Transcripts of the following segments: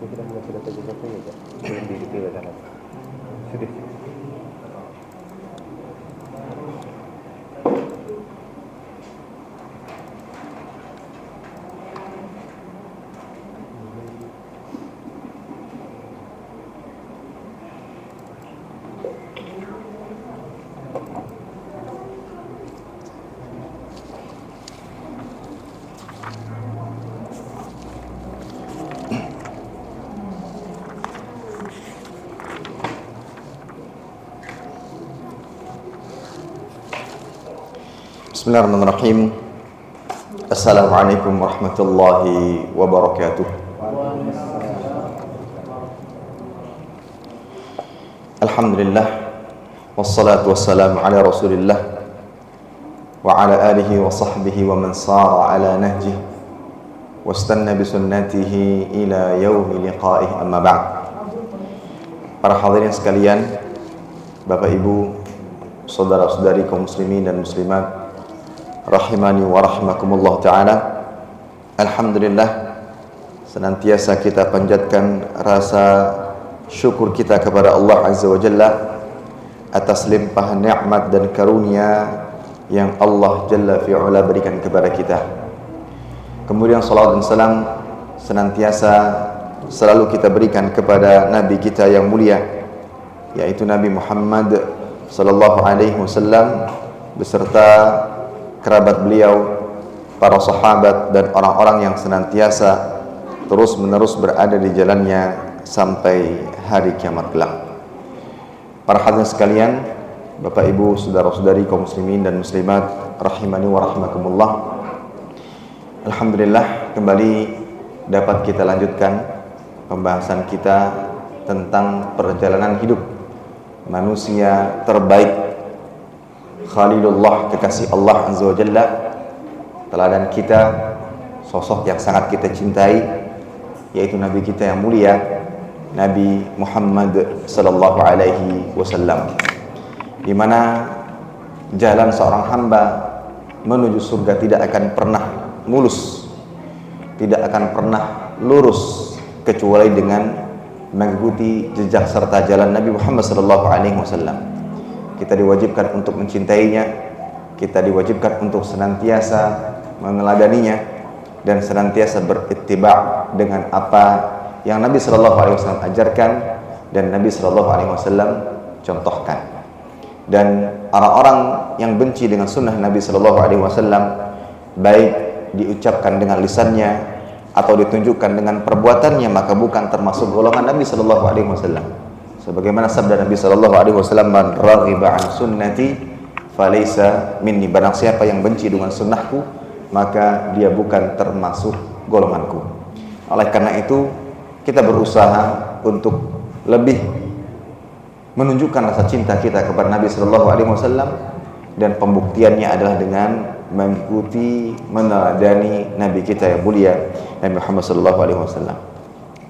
sudah mulai sudah terjadi ya, belum dipilih kan? Sudah. Bismillahirrahmanirrahim. Assalamualaikum warahmatullahi wabarakatuh. Alhamdulillah, wassalatu wassalamu ala rasulillah wa ala alihi wa sahbihi wa man sara ala nahjih wastanna bisunnatihi ila yaumi liqa'ih, amma ba'd. Para hadirin sekalian, Bapak Ibu, saudara-saudari kaum muslimin dan muslimat rahimani wa rahimakumullah ta'ala. Alhamdulillah, senantiasa kita panjatkan rasa syukur kita kepada Allah Azza wa Jalla atas limpahan nikmat dan karunia yang Allah Jalla fi'ala berikan kepada kita. Kemudian salawat dan salam senantiasa selalu kita berikan kepada Nabi kita yang mulia, yaitu Nabi Muhammad sallallahu alaihi wasallam beserta kerabat beliau, para sahabat dan orang-orang yang senantiasa terus-menerus berada di jalannya sampai hari kiamat kelak. Para hadirin sekalian, Bapak Ibu, saudara-saudari kaum muslimin dan muslimat rahimani wa rahimakumullah. Alhamdulillah, kembali dapat kita lanjutkan pembahasan kita tentang perjalanan hidup manusia terbaik, Khalilullah, kekasih Allah Azza wa Jalla, teladan kita, sosok yang sangat kita cintai, yaitu Nabi kita yang mulia, Nabi Muhammad sallallahu alaihi wasallam, di mana jalan seorang hamba menuju surga tidak akan pernah mulus, tidak akan pernah lurus kecuali dengan mengikuti jejak serta jalan Nabi Muhammad sallallahu alaihi wasallam. Kita diwajibkan untuk mencintainya, kita diwajibkan untuk senantiasa meneladaninya dan senantiasa berittiba' dengan apa yang Nabi sallallahu alaihi wasallam ajarkan dan Nabi sallallahu alaihi wasallam contohkan. Dan orang-orang yang benci dengan sunnah Nabi sallallahu alaihi wasallam, baik diucapkan dengan lisannya atau ditunjukkan dengan perbuatannya, maka bukan termasuk golongan Nabi sallallahu alaihi wasallam. Sebagaimana sabda Nabi sallallahu alaihi wasallam, "Man raghiba an sunnati falaysa minni." Barang siapa yang benci dengan sunnahku, maka dia bukan termasuk golonganku. Oleh karena itu, kita berusaha untuk lebih menunjukkan rasa cinta kita kepada Nabi sallallahu alaihi wasallam, dan pembuktiannya adalah dengan mengikuti, meneladani Nabi kita yang mulia, Nabi Muhammad sallallahu alaihi wasallam.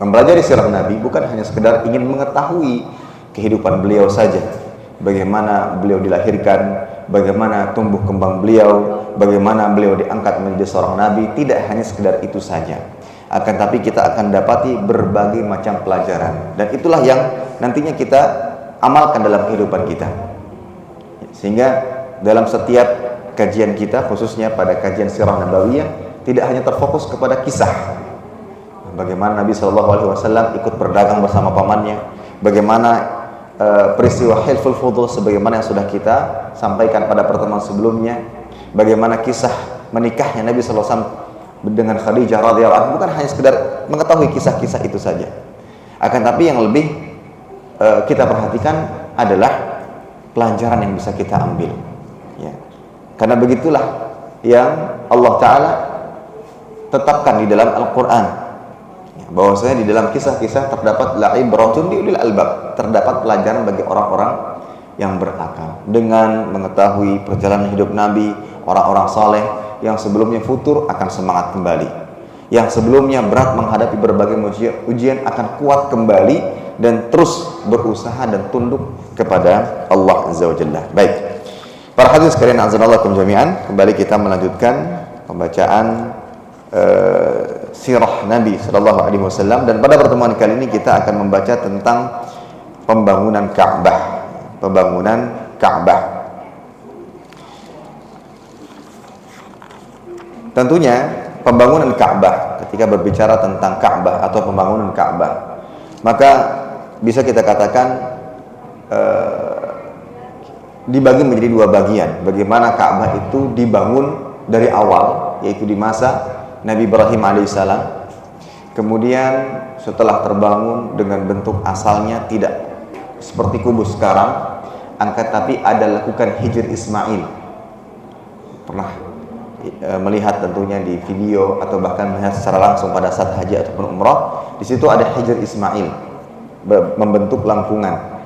Mempelajari sirah Nabi bukan hanya sekedar ingin mengetahui kehidupan beliau saja, bagaimana beliau dilahirkan, bagaimana tumbuh kembang beliau, bagaimana beliau diangkat menjadi seorang nabi. Tidak hanya sekedar itu saja, akan tapi kita akan dapati berbagai macam pelajaran, dan itulah yang nantinya kita amalkan dalam kehidupan kita. Sehingga dalam setiap kajian kita, khususnya pada kajian sirah nabawiyah, tidak hanya terfokus kepada kisah bagaimana Nabi SAW ikut berdagang bersama pamannya, bagaimana peristiwa Hilful Fudul sebagaimana yang sudah kita sampaikan pada pertemuan sebelumnya, bagaimana kisah menikahnya Nabi SAW dengan Khadijah radhiyallahu anha. Bukan hanya sekedar mengetahui kisah-kisah itu saja, akan tapi yang lebih kita perhatikan adalah pelajaran yang bisa kita ambil, ya. Karena begitulah yang Allah Ta'ala tetapkan di dalam Al-Quran, bahwasanya di dalam kisah-kisah terdapat la'ibratun liulil albab, terdapat pelajaran bagi orang-orang yang berakal. Dengan mengetahui perjalanan hidup Nabi, orang-orang saleh yang sebelumnya futur akan semangat kembali, yang sebelumnya berat menghadapi berbagai ujian akan kuat kembali dan terus berusaha dan tunduk kepada Allah Azza wa Jalla. Baik, para hadirin sekalian, azanallahu jami'an, kembali kita melanjutkan pembacaan sirah Nabi Shallallahu Alaihi Wasallam, dan pada pertemuan kali ini kita akan membaca tentang pembangunan Ka'bah. Pembangunan Ka'bah. Tentunya pembangunan Ka'bah, ketika berbicara tentang Ka'bah atau pembangunan Ka'bah, maka bisa kita katakan dibagi menjadi dua bagian. Bagaimana Ka'bah itu dibangun dari awal, yaitu di masa Nabi Ibrahim alaihissalam. Kemudian setelah terbangun dengan bentuk asalnya tidak seperti kubus sekarang, tapi ada lakukan hijr Ismail. Pernah melihat tentunya di video atau bahkan melihat secara langsung pada saat haji ataupun umrah. Di situ ada hijr Ismail, membentuk lengkungan.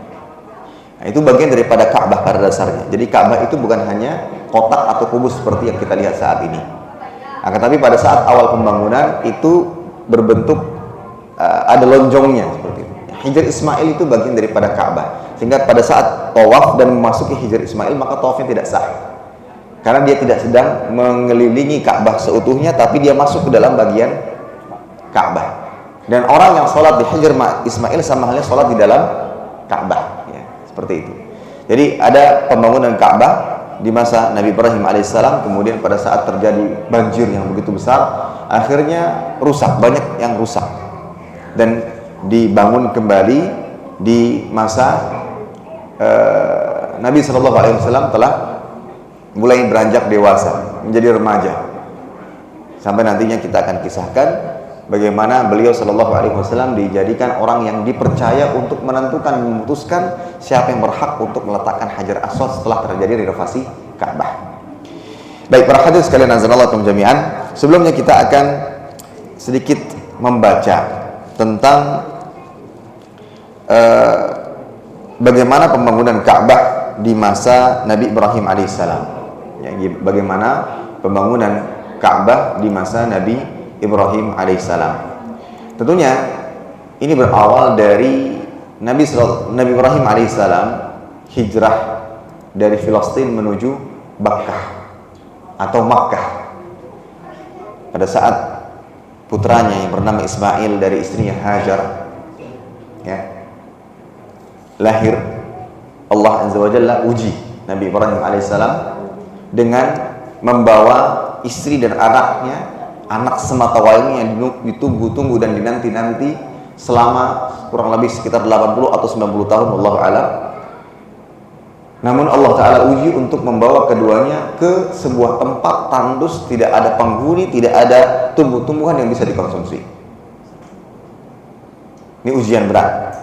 Nah, itu bagian daripada Ka'bah pada dasarnya. Jadi Ka'bah itu bukan hanya kotak atau kubus seperti yang kita lihat saat ini. Akan tapi pada saat awal pembangunan itu berbentuk ada lonjongnya seperti itu. Hijr Ismail itu bagian daripada Ka'bah. Sehingga pada saat tawaf dan memasuki hijr Ismail, maka tawafnya tidak sah. Karena dia tidak sedang mengelilingi Ka'bah seutuhnya, tapi dia masuk ke dalam bagian Ka'bah. Dan orang yang sholat di hijr Ismail sama halnya sholat di dalam Ka'bah. Seperti itu. Jadi ada pembangunan Ka'bah di masa Nabi Ibrahim alaihissalam, kemudian pada saat terjadi banjir yang begitu besar, akhirnya rusak, banyak yang rusak, dan dibangun kembali di masa Nabi Shallallahu Alaihi Wasallam telah mulai beranjak dewasa, menjadi remaja, sampai nantinya kita akan kisahkan bagaimana beliau Shallallahu Alaihi Wasallam dijadikan orang yang dipercaya untuk menentukan, memutuskan siapa yang berhak untuk meletakkan Hajar Aswad setelah terjadi renovasi Ka'bah. Baik, para hadirin sekalian azanallahu jami'an, sebelumnya kita akan sedikit membaca tentang bagaimana pembangunan Ka'bah di masa Nabi Ibrahim alaihissalam. Ya, bagaimana pembangunan Ka'bah di masa Nabi Ibrahim alaihissalam. Tentunya ini berawal dari Nabi Ibrahim alaihissalam hijrah dari Filistin menuju Makkah atau Makkah. Pada saat putranya yang bernama Ismail dari istrinya Hajar lahir, Allah Azza wa Jalla uji Nabi Ibrahim alaihissalam dengan membawa istri dan anaknya, anak semata wayang yang ditunggu-tunggu dan dinanti-nanti selama kurang lebih sekitar 80 atau 90 tahun, wallahu a'lam. Namun Allah Ta'ala uji untuk membawa keduanya ke sebuah tempat tandus, tidak ada penghuni, tidak ada tumbuh-tumbuhan yang bisa dikonsumsi. Ini ujian berat.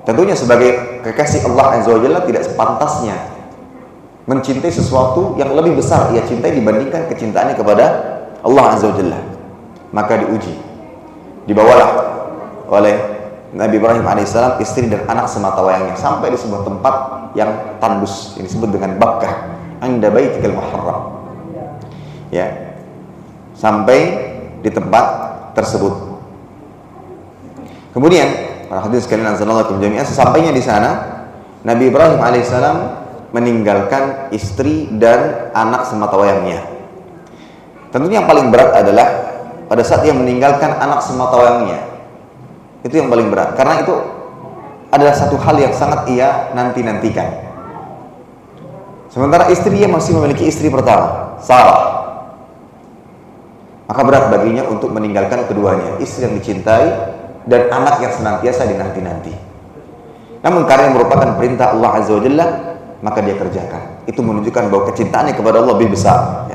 Tentunya sebagai kekasih Allah Azza wa Jalla tidak sepantasnya mencintai sesuatu yang lebih besar ia cintai dibandingkan kecintaannya kepada Allah Azza wa Jalla. Maka diuji, dibawalah oleh Nabi Ibrahim alaihissalam istri dan anak semata wayangnya sampai di sebuah tempat yang tandus, yang disebut dengan Bakkah, anda baitikal muharram. Ya, sampai di tempat tersebut. Kemudian para hadirin sekalian azanallahu jami'an, sesampainya di sana Nabi Ibrahim alaihissalam meninggalkan istri dan anak semata wayangnya. Tentunya yang paling berat adalah pada saat ia meninggalkan anak semata wayangnya. Itu yang paling berat, karena itu adalah satu hal yang sangat ia nanti-nantikan. Sementara istrinya masih memiliki istri pertama, Sarah. Maka berat baginya untuk meninggalkan keduanya, istri yang dicintai dan anak yang senantiasa dinanti-nanti. Namun karena merupakan perintah Allah Azza wa Jalla, maka dia kerjakan. Itu menunjukkan bahwa kecintaannya kepada Allah lebih besar.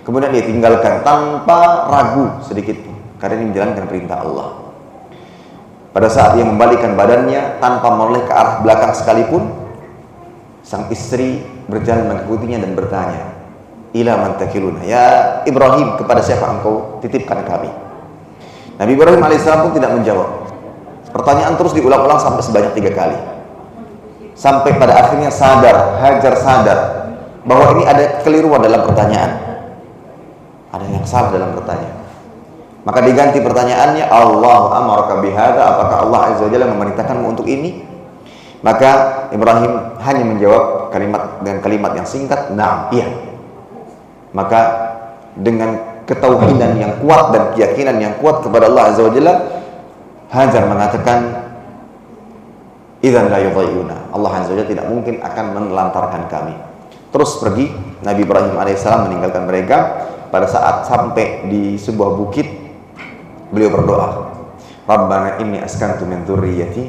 Kemudian dia tinggalkan tanpa ragu sedikit pun, karena ini menjalankan perintah Allah. Pada saat dia membalikkan badannya tanpa menoleh ke arah belakang sekalipun, sang istri berjalan mengikutinya dan bertanya, ila man takiluna, ya Ibrahim, kepada siapa engkau titipkan kami? Nabi Ibrahim alaihissalam pun tidak menjawab. Pertanyaan terus diulang-ulang sampai sebanyak 3 kali, sampai pada akhirnya Hajar sadar bahwa ini ada kekeliruan dalam pertanyaan. Ada yang salah dalam pertanyaan. Maka diganti pertanyaannya, Allah amaraka bihadza, apakah Allah Azza wa Jalla memerintahkanmu untuk ini? Maka Ibrahim hanya menjawab dengan kalimat yang singkat, na'am, iya. Maka dengan ketauhidan yang kuat dan keyakinan yang kuat kepada Allah Azza wa Jalla, Hajar mengatakan, idzan la yudhayyuna, Allah Azza wa Jalla tidak mungkin akan menelantarkan kami. Terus pergi, Nabi Ibrahim alaihissalam meninggalkan mereka. Pada saat sampai di sebuah bukit, beliau berdoa, Rabbana inni askantu min dzurriyyati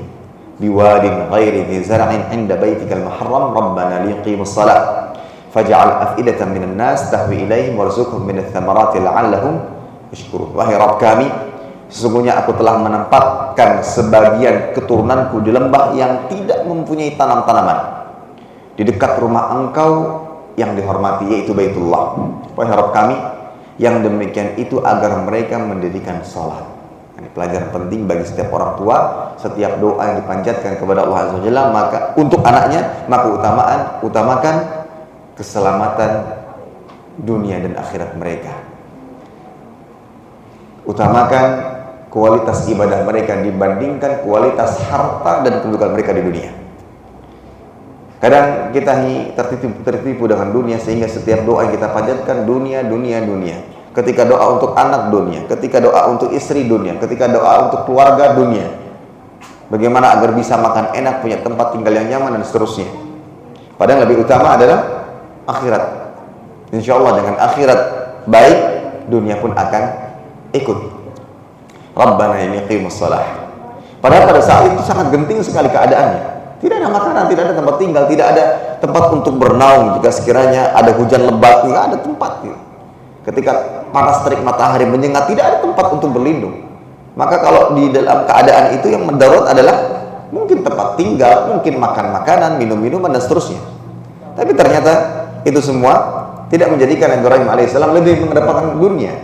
biwadin ghairi dzi zar'in 'inda baitikal muharram rabbana liqimus shalah faj'al af'idatan minan nas tahwi ilaihim warzuqhum minats thamarati la'allahum yashkurun. Wahai Rabb kami, sesungguhnya aku telah menempatkan sebagian keturunanku di lembah yang tidak mempunyai tanam-tanaman di dekat rumah engkau yang dihormati, yaitu Baitullah. Wahai Rabb kami, yang demikian itu agar mereka mendirikan salat. Ini pelajaran penting bagi setiap orang tua. Setiap doa yang dipanjatkan kepada Allah Azza wa Jalla, maka untuk anaknya, maka utamakan keselamatan dunia dan akhirat mereka. Utamakan kualitas ibadah mereka dibandingkan kualitas harta dan kedudukan mereka di dunia. Kadang kita tertipu dengan dunia, sehingga setiap doa yang kita panjatkan dunia. Ketika doa untuk anak dunia, ketika doa untuk istri dunia, ketika doa untuk keluarga dunia. Bagaimana agar bisa makan enak, punya tempat tinggal yang nyaman dan seterusnya. Padahal lebih utama adalah akhirat. Insya Allah dengan akhirat baik, dunia pun akan ikut. Rabbana liqimus shalah. Padahal pada saat itu sangat genting sekali keadaannya. Tidak ada makanan, tidak ada tempat tinggal, tidak ada tempat untuk bernaung jika sekiranya ada hujan lebat, tidak ada tempat. Ketika panas terik matahari menyengat, tidak ada tempat untuk berlindung. Maka kalau di dalam keadaan itu yang mendarurat adalah mungkin tempat tinggal, mungkin makan makanan, minum-minuman dan seterusnya. Tapi ternyata itu semua tidak menjadikan Ibrahim alaihissalam lebih mengedepankan dunia,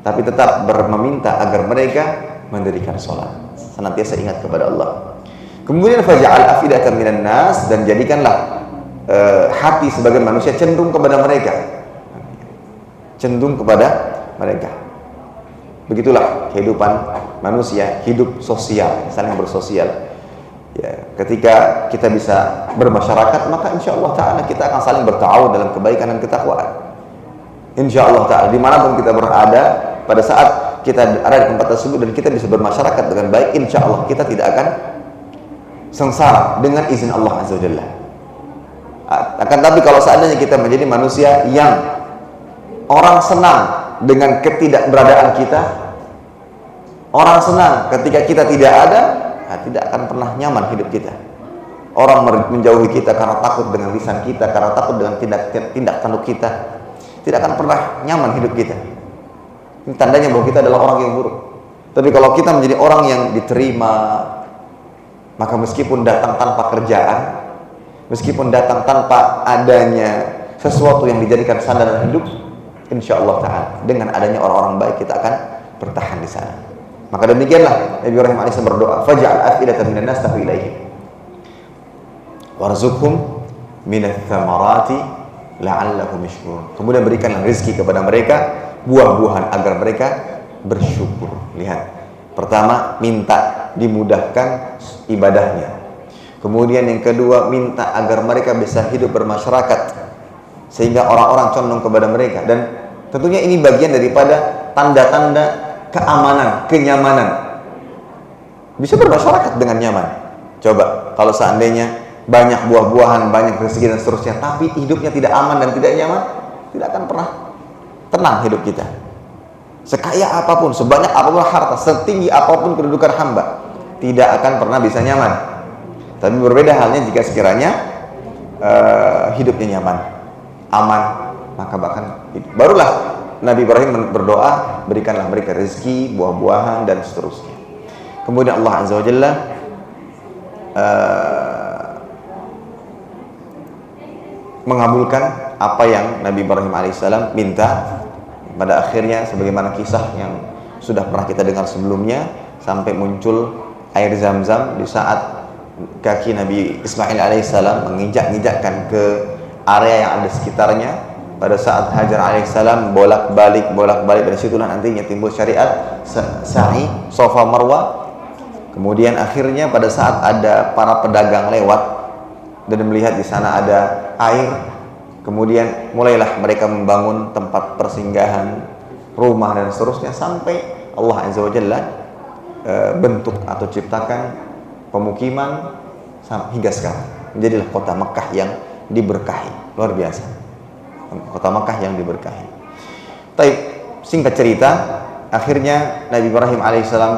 tapi tetap meminta agar mereka mendirikan sholat, senantiasa ingat kepada Allah. Kemudian faja'al afidatan minan nas, dan jadikanlah hati sebagian manusia cenderung kepada mereka. Begitulah kehidupan manusia, hidup sosial, saling bersosial. Ya, ketika kita bisa bermasyarakat, maka insya Allah Ta'ala kita akan saling bertawun dalam kebaikan dan ketakwaan. Insya Allah Ta'ala, dimanapun kita berada, pada saat kita ada di tempat tersebut dan kita bisa bermasyarakat dengan baik, insya Allah kita tidak akan sengsara dengan izin Allah Azza wa Jalla. Akan tapi kalau seandainya kita menjadi manusia yang orang senang dengan ketidakberadaan kita, orang senang ketika kita tidak ada, tidak akan pernah nyaman hidup kita. Orang menjauhi kita karena takut dengan lisan kita, karena takut dengan tindak tanduk kita, tidak akan pernah nyaman hidup kita. Ini tandanya bahwa kita adalah orang yang buruk. Tapi kalau kita menjadi orang yang diterima, maka meskipun datang tanpa kerjaan, meskipun datang tanpa adanya sesuatu yang dijadikan sandaran hidup, insya Allah Ta'ala dengan adanya orang-orang baik kita akan bertahan di sana. Maka demikianlah Nabi Ibrahim AS berdoa, faj'al afidatan minan nas tahwi ilaihim warzuqhum minats thamarati la'allahum yashkurun. Kemudian berikanlah rezeki kepada mereka, buah-buahan agar mereka bersyukur. Lihat, pertama minta dimudahkan ibadahnya. Kemudian yang kedua minta agar mereka bisa hidup bermasyarakat sehingga orang-orang condong kepada mereka. Dan tentunya ini bagian daripada tanda-tanda keamanan, kenyamanan. Bisa bermasyarakat dengan nyaman. Coba kalau seandainya banyak buah-buahan, banyak rezeki dan seterusnya, tapi hidupnya tidak aman dan tidak nyaman, tidak akan pernah tenang hidup kita. Sekaya apapun, sebanyak apapun harta, setinggi apapun kedudukan hamba, tidak akan pernah bisa nyaman. Tapi berbeda halnya jika sekiranya hidupnya nyaman, aman, maka bahkan barulah Nabi Ibrahim berdoa, berikanlah mereka rezeki, buah-buahan dan seterusnya. Kemudian Allah Azza wa Jalla mengabulkan apa yang Nabi Ibrahim alaihissalam minta. Pada akhirnya sebagaimana kisah yang sudah pernah kita dengar sebelumnya, sampai muncul air Zam-Zam di saat kaki Nabi Ismail alaihissalam menginjak-injakkan ke area yang ada sekitarnya. Pada saat Hajar alaihissalam bolak-balik dari situlah nantinya timbul syariat sa'i Safa Marwa. Kemudian akhirnya pada saat ada para pedagang lewat dan melihat di sana ada air, kemudian mulailah mereka membangun tempat persinggahan rumah dan seterusnya, sampai Allah Azza wa Jalla bentuk atau ciptakan pemukiman hingga sekarang. Menjadilah kota Makkah yang diberkahi, luar biasa. Kota Makkah yang diberkahi. Baik, singkat cerita, akhirnya Nabi Ibrahim alaihissalam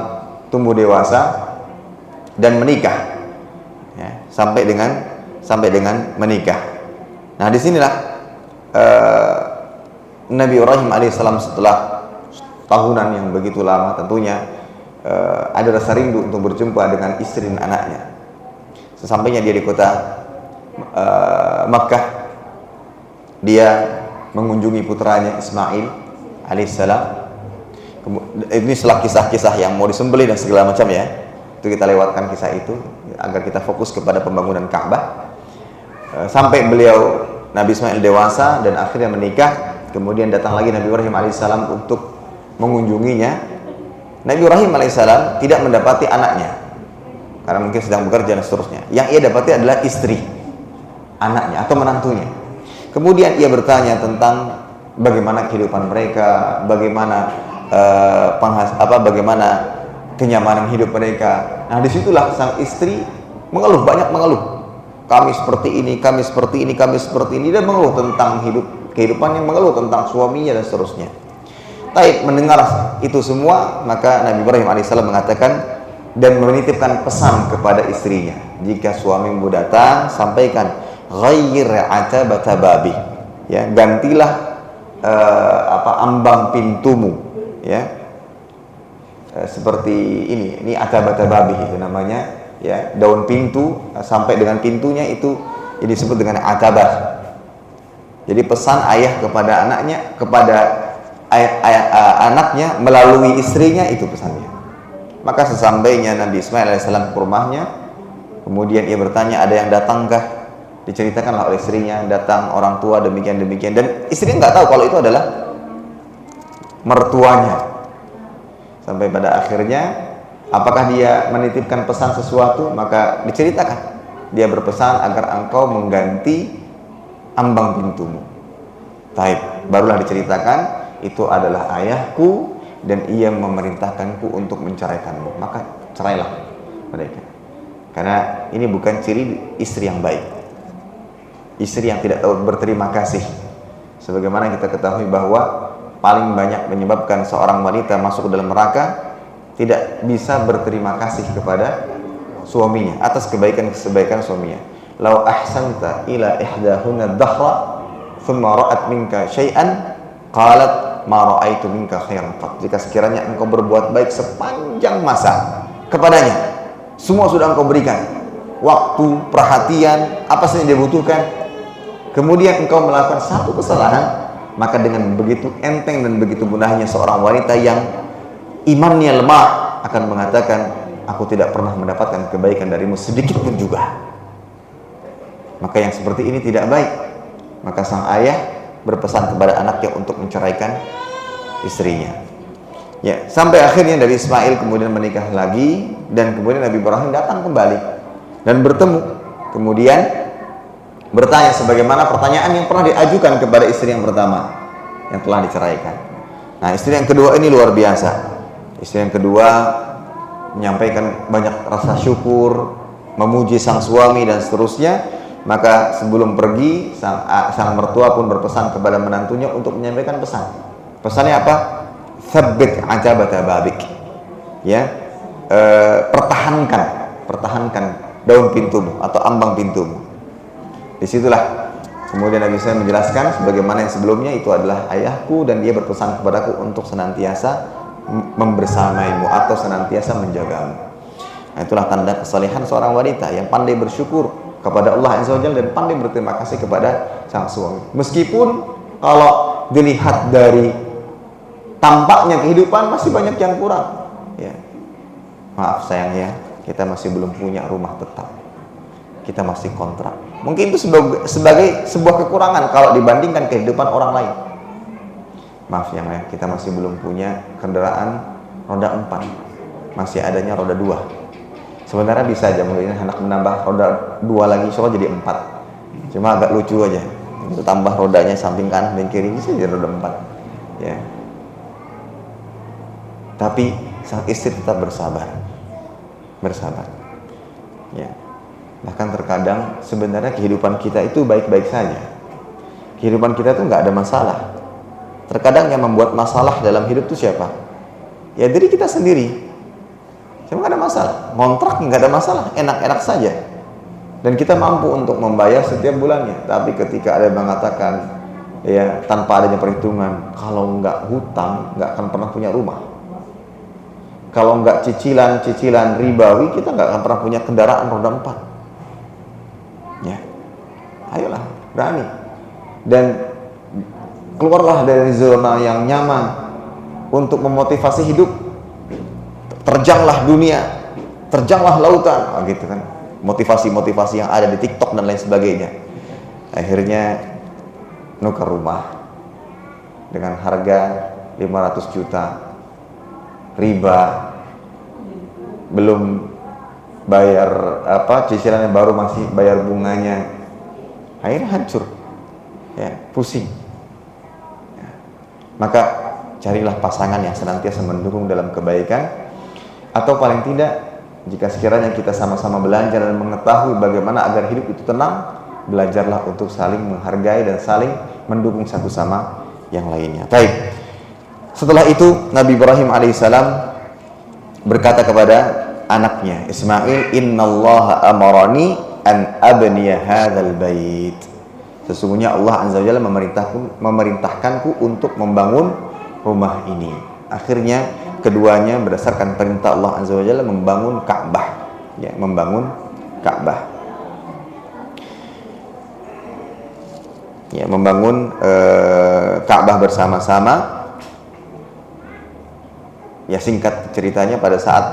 tumbuh dewasa dan menikah, ya, sampai dengan menikah. Nah, disinilah Nabi Ibrahim alaihissalam setelah tahunan yang begitu lama tentunya ada rasa rindu untuk berjumpa dengan istri dan anaknya. Sesampainya dia di kota Makkah, dia mengunjungi putranya Ismail alaihissalam. Ini setelah kisah-kisah yang mau disembelih dan segala macam, ya, itu kita lewatkan kisah itu agar kita fokus kepada pembangunan Ka'bah. Sampai beliau Nabi Ismail dewasa dan akhirnya menikah. Kemudian datang lagi Nabi Ibrahim alaihissalam untuk mengunjunginya. Nabi Ibrahim alaihissalam tidak mendapati anaknya karena mungkin sedang bekerja dan seterusnya. Yang ia dapati adalah istri, anaknya atau menantunya. Kemudian ia bertanya tentang bagaimana kehidupan mereka, bagaimana bagaimana kenyamanan hidup mereka. Nah, disitulah sang istri mengeluh, banyak mengeluh. Kami seperti ini, kami seperti ini, kami seperti ini, dan mengeluh tentang kehidupannya, mengeluh tentang suaminya dan seterusnya. Taib mendengar itu semua, maka Nabi Ibrahim alaihissalam mengatakan dan menitipkan pesan kepada istrinya, jika suamimu datang, sampaikan ghayyir atabata babi, ya, gantilah ambang pintumu, ya, seperti ini atabata babi itu namanya, ya, daun pintu sampai dengan pintunya itu disebut dengan atabah. Jadi pesan ayah kepada anaknya, kepada anaknya melalui istrinya, itu pesannya. Maka sesampainya Nabi Ismail alaihissalam ke rumahnya, kemudian ia bertanya, ada yang datangkah? Diceritakanlah oleh istrinya, datang orang tua demikian-demikian, dan istrinya nggak tahu kalau itu adalah mertuanya. Sampai pada akhirnya, apakah dia menitipkan pesan sesuatu? Maka diceritakan, dia berpesan agar engkau mengganti ambang pintumu. Taib, barulah diceritakan, itu adalah ayahku dan ia memerintahkanku untuk menceraikanmu, maka cerailah mereka. Karena ini bukan ciri istri yang baik, istri yang tidak tahu berterima kasih. Sebagaimana kita ketahui bahwa paling banyak menyebabkan seorang wanita masuk ke dalam neraka, tidak bisa berterima kasih kepada suaminya atas kebaikan suaminya. Lau ahsanta ila ihdahunna dhahra thumma ra'at minka syai'an qalat ma ra'aitu minka khairan qat. Jika sekiranya engkau berbuat baik sepanjang masa kepadanya, semua sudah engkau berikan, waktu, perhatian, apa saja yang dia butuhkan, kemudian engkau melakukan satu kesalahan, maka dengan begitu enteng dan begitu mudahnya seorang wanita yang imannya lemah akan mengatakan, aku tidak pernah mendapatkan kebaikan darimu sedikit pun juga. Maka yang seperti ini tidak baik. Maka sang ayah berpesan kepada anaknya untuk menceraikan istrinya. Ya, sampai akhirnya dari Ismail kemudian menikah lagi, dan kemudian Nabi Ibrahim datang kembali dan bertemu. Kemudian bertanya sebagaimana pertanyaan yang pernah diajukan kepada istri yang pertama yang telah diceraikan. Nah, istri yang kedua ini luar biasa. Istri yang kedua menyampaikan banyak rasa syukur, memuji sang suami dan seterusnya. Maka sebelum pergi, sang mertua pun berpesan kepada menantunya untuk menyampaikan pesan. Pesannya apa? Tsabbit ajabata babik. Ya, pertahankan daun pintumu atau ambang pintumu. Disitulah kemudian Nabi SAW menjelaskan sebagaimana yang sebelumnya, itu adalah ayahku dan dia berpesan kepadaku untuk senantiasa membersamaimu atau senantiasa menjagamu. Nah, itulah tanda kesalehan seorang wanita yang pandai bersyukur kepada Allah Azza wa Jalla dan pandai berterima kasih kepada sang suami. Meskipun kalau dilihat dari tampaknya kehidupan masih banyak yang kurang, ya. Maaf sayang ya, kita masih belum punya rumah tetap, kita masih kontrak. Mungkin itu sebagai sebuah kekurangan kalau dibandingkan kehidupan orang lain. Maaf ya, kita masih belum punya kendaraan roda 4, masih adanya roda 2. Sebenarnya bisa aja mungkin anak menambah roda 2 lagi, soalnya jadi 4. Cuma agak lucu aja, itu tambah rodanya samping kanan dan kiri, bisa jadi roda 4. Ya. tapi sang istri tetap bersabar. Ya. Bahkan terkadang sebenarnya kehidupan kita itu baik-baik saja. Kehidupan kita itu nggak ada masalah. Terkadang yang membuat masalah dalam hidup itu siapa? Ya diri kita sendiri. Cuma nggak ada masalah. Ngontrak nggak ada masalah, enak-enak saja. Dan kita mampu untuk membayar setiap bulannya. Tapi ketika ada yang mengatakan, ya tanpa adanya perhitungan, kalau nggak hutang nggak akan pernah punya rumah. Kalau nggak cicilan ribawi, kita nggak akan pernah punya kendaraan roda 4. Ya, ayolah berani dan keluarlah dari zona yang nyaman untuk memotivasi hidup. Terjanglah dunia, terjanglah lautan, gitu kan. Motivasi-motivasi yang ada di TikTok dan lain sebagainya. Akhirnya nukar rumah dengan harga 500 juta, riba, belum bayar cicilannya, baru masih bayar bunganya, akhirnya hancur, ya, pusing. Ya. Maka carilah pasangan yang senantiasa mendukung dalam kebaikan, atau paling tidak jika sekiranya kita sama-sama belajar dan mengetahui bagaimana agar hidup itu tenang, belajarlah untuk saling menghargai dan saling mendukung satu sama yang lainnya. Baik. Setelah itu Nabi Ibrahim alaihissalam berkata kepada anaknya Ismail, "Innallaha amarani an abniya hadzal bait." Sesungguhnya Allah Azza wa Jalla memerintahkanku untuk membangun rumah ini. Akhirnya keduanya berdasarkan perintah Allah Azza wa Jalla membangun Ka'bah, ya, membangun Ka'bah. Ya, membangun Ka'bah bersama-sama. Ya, singkat ceritanya, pada saat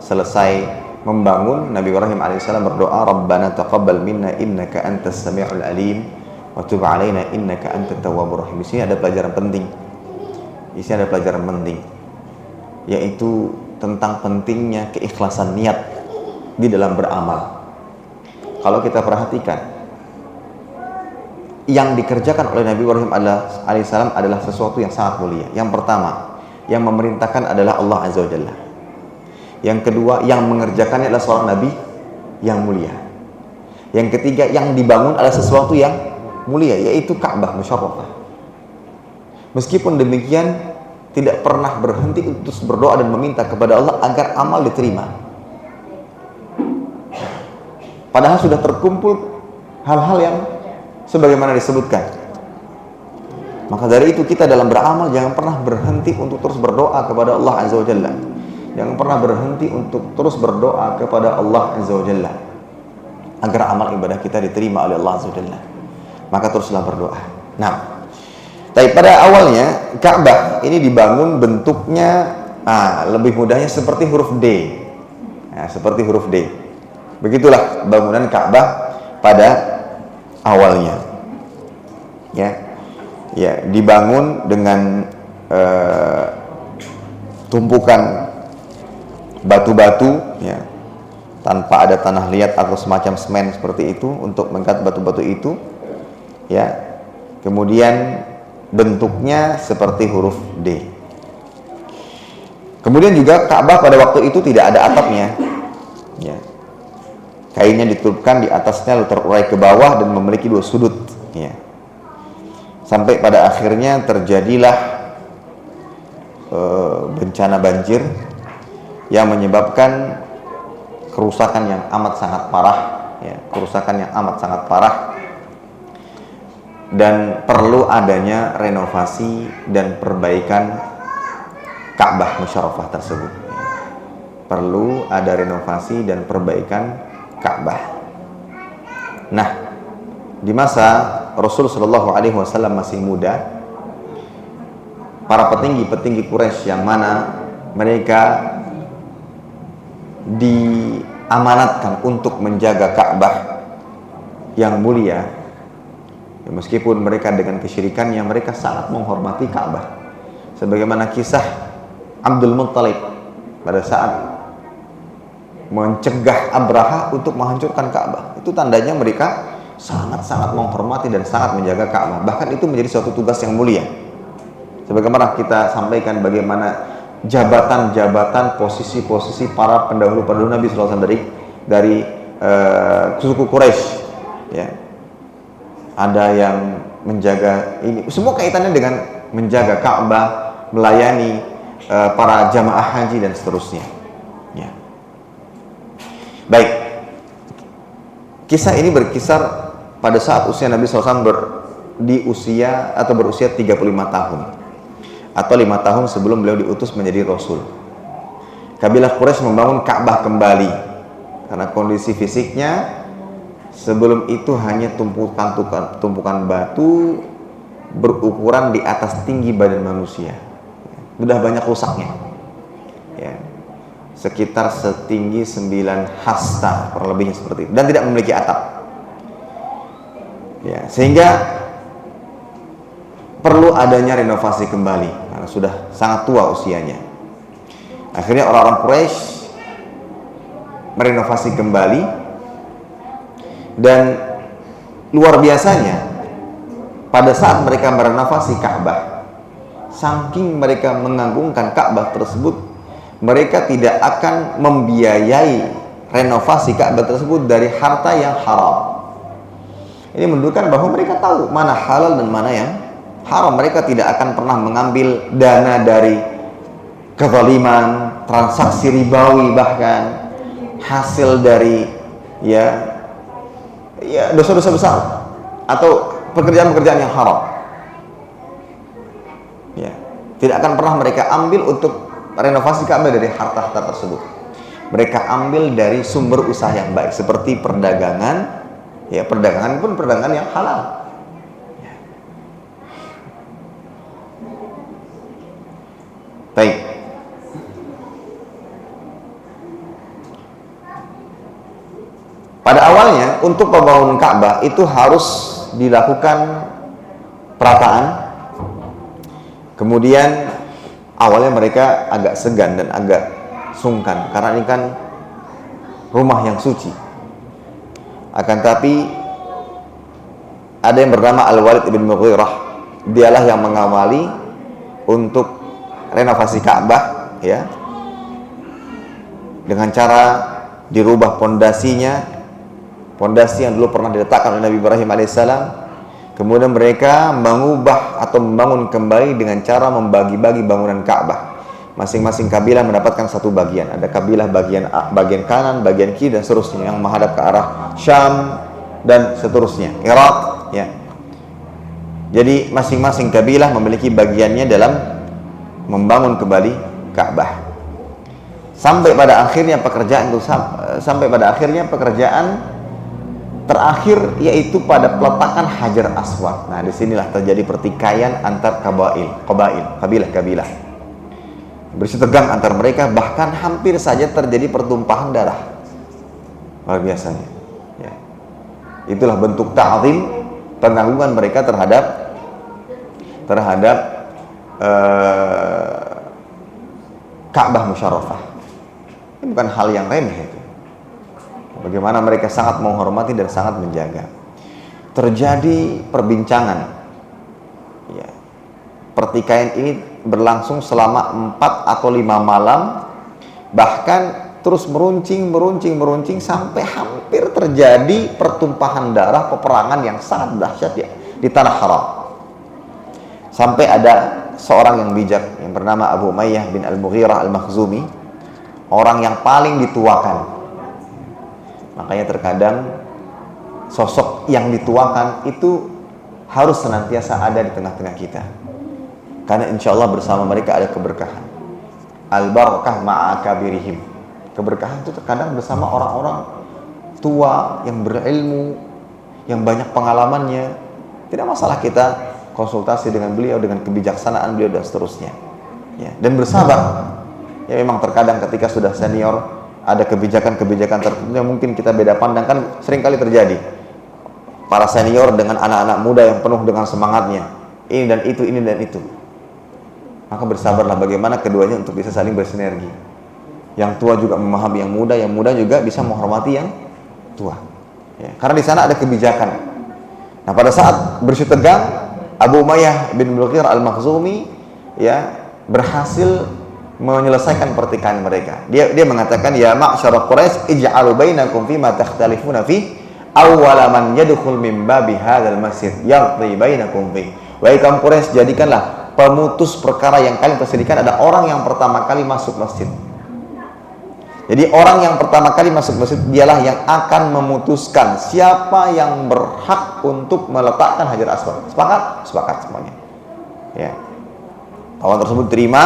selesai membangun, Nabi Ibrahim alaihissalam berdoa, "Rabbana taqabbal minna innaka antas sami'ul alim wa tub 'alaina innaka antat tawwabur rahim." Di sini ada pelajaran penting. Yaitu tentang pentingnya keikhlasan niat di dalam beramal. Kalau kita perhatikan, yang dikerjakan oleh Nabi Ibrahim alaihissalam adalah sesuatu yang sangat mulia. Yang pertama, yang memerintahkan adalah Allah Azza wa Jalla. Yang kedua, yang mengerjakannya adalah seorang Nabi yang mulia. Yang ketiga, yang dibangun adalah sesuatu yang mulia, yaitu Ka'bah Musyarrafah. Meskipun demikian, tidak pernah berhenti untuk berdoa dan meminta kepada Allah agar amal diterima. Padahal sudah terkumpul hal-hal yang sebagaimana disebutkan. Maka dari itu kita dalam beramal jangan pernah berhenti untuk terus berdoa kepada Allah Azza wa Jalla. Jangan pernah berhenti untuk terus berdoa kepada Allah Azza wa Jalla agar amal ibadah kita diterima oleh Allah Azza wa Jalla. Maka teruslah berdoa. Nah, tapi pada awalnya Ka'bah ini dibangun bentuknya lebih mudahnya seperti huruf D. Nah, seperti huruf D. Begitulah bangunan Ka'bah pada awalnya. Ya, dibangun dengan tumpukan batu-batu, ya, tanpa ada tanah liat atau semacam semen seperti itu untuk mengangkat batu-batu itu, ya. Kemudian bentuknya seperti huruf D. Kemudian juga Ka'bah pada waktu itu tidak ada atapnya, ya. Kainnya ditutupkan di atasnya lalu terurai ke bawah dan memiliki 2 sudut, ya. Sampai pada akhirnya terjadilah bencana banjir yang menyebabkan kerusakan yang amat sangat parah, ya, dan perlu adanya renovasi dan perbaikan Ka'bah Musyarrafah tersebut. Perlu ada renovasi dan perbaikan Ka'bah. Nah, di masa Rasul Shallallahu Alaihi Wasallam masih muda, para petinggi Quraisy yang mana mereka diamanatkan untuk menjaga Ka'bah yang mulia, ya, meskipun mereka dengan kesyirikannya, mereka sangat menghormati Ka'bah. Sebagaimana kisah Abdul Muttalib pada saat mencegah Abraha untuk menghancurkan Ka'bah, itu tandanya mereka sangat-sangat menghormati dan sangat menjaga Ka'bah. Bahkan itu menjadi suatu tugas yang mulia. Sebagaimana kita sampaikan bagaimana jabatan-jabatan, posisi-posisi para pendahulu Nabi SAW dari suku Quraisy, ya. Ada yang menjaga ini, semua kaitannya dengan menjaga Ka'bah, melayani para jamaah haji dan seterusnya. Ya. Baik, kisah ini berkisar pada saat usia Nabi SAW berusia 35 tahun atau 5 tahun sebelum beliau diutus menjadi Rasul. Kabilah Quraisy membangun Ka'bah kembali karena kondisi fisiknya sebelum itu hanya tumpukan batu berukuran di atas tinggi badan manusia. Sudah banyak rusaknya, ya. Sekitar setinggi 9 hasta, kurang lebihnya seperti itu, dan tidak memiliki atap, ya. Sehingga perlu adanya renovasi kembali karena sudah sangat tua usianya. Akhirnya orang-orang Quraisy merenovasi kembali, dan luar biasanya pada saat mereka merenovasi Ka'bah, saking mereka mengagungkan Ka'bah tersebut, mereka tidak akan membiayai renovasi Ka'bah tersebut dari harta yang haram. Ini menunjukkan bahwa mereka tahu mana halal dan mana yang haram. Mereka tidak akan pernah mengambil dana dari kezaliman, transaksi ribawi, bahkan hasil dari ya dosa-dosa besar atau pekerjaan-pekerjaan yang haram. Ya, tidak akan pernah mereka ambil untuk renovasi Ka'bah dari harta-harta tersebut. Mereka ambil dari sumber usaha yang baik seperti perdagangan. Ya, perdagangan pun perdagangan yang halal. Ya. Baik. Pada awalnya untuk pembangunan Ka'bah itu harus dilakukan perataan. Kemudian awalnya mereka agak segan dan agak sungkan karena ini kan rumah yang suci. Akan tapi ada yang bernama Al-Walid ibn Mughirah, dialah yang mengawali untuk renovasi Ka'bah, ya, dengan cara dirubah pondasinya. Pondasi yang dulu pernah diletakkan oleh Nabi Ibrahim alaihissalam, kemudian mereka mengubah atau membangun kembali dengan cara membagi-bagi bangunan Ka'bah. Masing-masing kabilah mendapatkan satu bagian. Ada kabilah bagian kanan, bagian kiri dan seterusnya, yang menghadap ke arah Syam dan seterusnya, Irak, ya. Jadi masing-masing kabilah memiliki bagiannya dalam membangun kembali Ka'bah. Sampai pada akhirnya pekerjaan terakhir, yaitu pada peletakan Hajar Aswad. Nah, disinilah terjadi pertikaian antar kabilah-kabilah. Bersih tegang antar mereka, bahkan hampir saja terjadi pertumpahan darah. Luar biasanya. Ya. Itulah bentuk ta'zim, pengagungan mereka terhadap Ka'bah Musyarrafah. Ini bukan hal yang remeh itu. Bagaimana mereka sangat menghormati dan sangat menjaga. Terjadi perbincangan, ya. Pertikaian ini berlangsung selama 4 atau 5 malam, bahkan terus meruncing sampai hampir terjadi pertumpahan darah, peperangan yang sangat dahsyat, ya, di tanah haram. Sampai ada seorang yang bijak yang bernama Abu Umayyah bin Al-Mughirah Al-Makhzumi, orang yang paling dituakan. Makanya terkadang sosok yang dituakan itu harus senantiasa ada di tengah-tengah kita, karena insya Allah bersama mereka ada keberkahan. Al-barakah ma'akabirihim. Keberkahan itu terkadang bersama orang-orang tua yang berilmu, yang banyak pengalamannya. Tidak masalah kita konsultasi dengan beliau, dengan kebijaksanaan beliau dan seterusnya, ya. Dan bersabar. Ya, memang terkadang ketika sudah senior ada kebijakan-kebijakan tertentu yang mungkin kita beda pandang, kan seringkali terjadi. Para senior dengan anak-anak muda yang penuh dengan semangatnya, ini dan itu. Maka bersabarlah bagaimana keduanya untuk bisa saling bersinergi. Yang tua juga memahami yang muda juga bisa menghormati yang tua. Ya, karena di sana ada kebijakan. Nah, pada saat bersih tegang, Abu Umayyah bin Mughirah Al-Makhzumi, ya, berhasil menyelesaikan pertikaian mereka. Dia mengatakan, ya ma'syara Quraisy ij'alu bainakum fima takhtalifuna fi awwala man yadkhul min babi hadzal masjid yaqdi bainakum fi. Wahai kaum Quraisy, jadikanlah pemutus perkara yang kalian perselisihan ada orang yang pertama kali masuk masjid. Jadi orang yang pertama kali masuk masjid dialah yang akan memutuskan siapa yang berhak untuk meletakkan Hajar Aswad. Sepakat? Sepakat semuanya. Ya. Tawaran tersebut terima.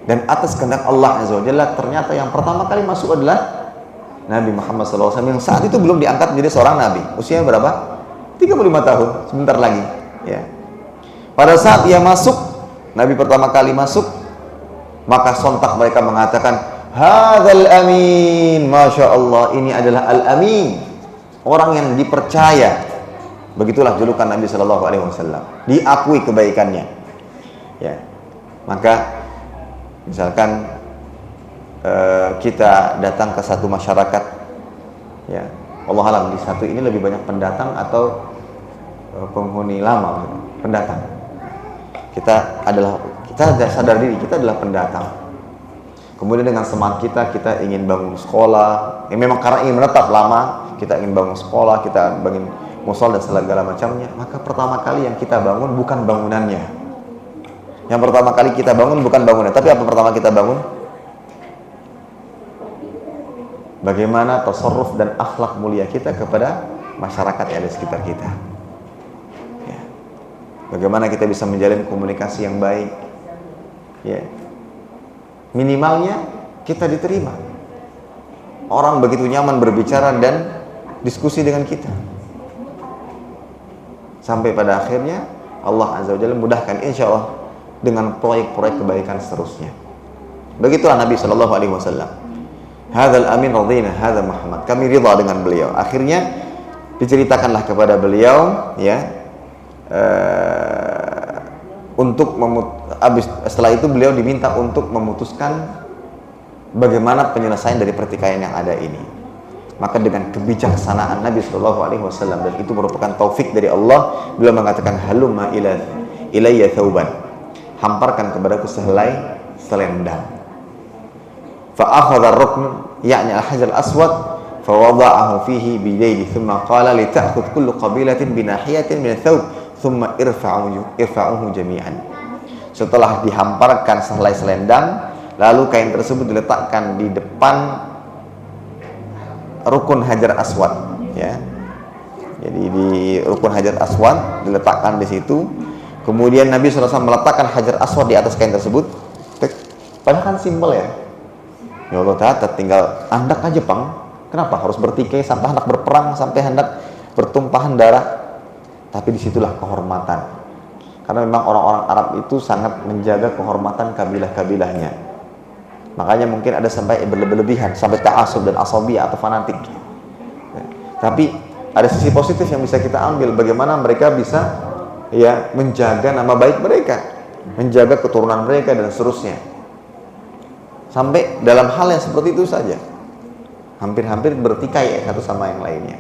Dan atas kehendak Allah Azza wa Jalla, ternyata yang pertama kali masuk adalah Nabi Muhammad SAW yang saat itu belum diangkat menjadi seorang Nabi. Usianya berapa? 35 tahun, sebentar lagi. Ya. Pada saat ia masuk, Nabi pertama kali masuk, maka sontak mereka mengatakan, Hadzal amin, Masya Allah, ini adalah al-amin, orang yang dipercaya. Begitulah julukan Nabi SAW. Diakui kebaikannya. Ya. Maka misalkan kita datang ke satu masyarakat, ya Allah alam di satu ini lebih banyak pendatang atau penghuni lama, pendatang. Kita sadar diri kita adalah pendatang. Kemudian dengan semangat kita ingin bangun sekolah. Memang karena ingin menetap lama, kita ingin bangun sekolah, kita bangun mushola dan segala macamnya. Maka pertama kali yang kita bangun bukan bangunannya. Yang pertama kali kita bangun bukan bangunan, tapi apa pertama kita bangun? Bagaimana tasarruf dan akhlak mulia kita kepada masyarakat yang ada di sekitar kita. Ya. Bagaimana kita bisa menjalin komunikasi yang baik. Ya. Minimalnya kita diterima. Orang begitu nyaman berbicara dan diskusi dengan kita. Sampai pada akhirnya Allah Azza wa Jalla mudahkan insya Allah dengan proyek-proyek kebaikan seterusnya. Begitulah Nabi Shallallahu Alaihi Wasallam. Hadzal amin radina hadza Muhammad. Kami ridha dengan beliau. Akhirnya diceritakanlah kepada beliau, ya, setelah itu beliau diminta untuk memutuskan bagaimana penyelesaian dari pertikaian yang ada ini. Maka dengan kebijaksanaan Nabi Shallallahu Alaihi Wasallam, dan itu merupakan taufik dari Allah, beliau mengatakan halumma ilayya thawban, hamparkan kepadaku sehelai selendang. Fa akhadha ar-rukn ya'ni al-hajar al-aswad fa wada'ahu fihi bi yadihi thumma qala li ta'khudh kullu qabilatin bi nahiyatin min ath-thawb thumma irfa'uhu jami'an. Setelah dihamparkan sehelai selendang, lalu kain tersebut diletakkan di depan rukun Hajar Aswad, ya. Jadi di rukun Hajar Aswad diletakkan di situ. Kemudian Nabi SAW meletakkan Hajar Aswad di atas kain tersebut. Padahal kan simpel ya. Ya Allah Ta'ala, tinggal hendak aja Pang. Kenapa harus bertikai sampai hendak berperang, sampai hendak bertumpahan darah? Tapi disitulah kehormatan. Karena memang orang-orang Arab itu sangat menjaga kehormatan kabilah-kabilahnya. Makanya mungkin ada sampai berlebihan, sampai ta'asub dan asabiyah atau fanatik. Tapi ada sisi positif yang bisa kita ambil. Bagaimana mereka bisa, ya, menjaga nama baik mereka, menjaga keturunan mereka dan seterusnya. Sampai dalam hal yang seperti itu saja, hampir-hampir bertikai satu sama yang lainnya.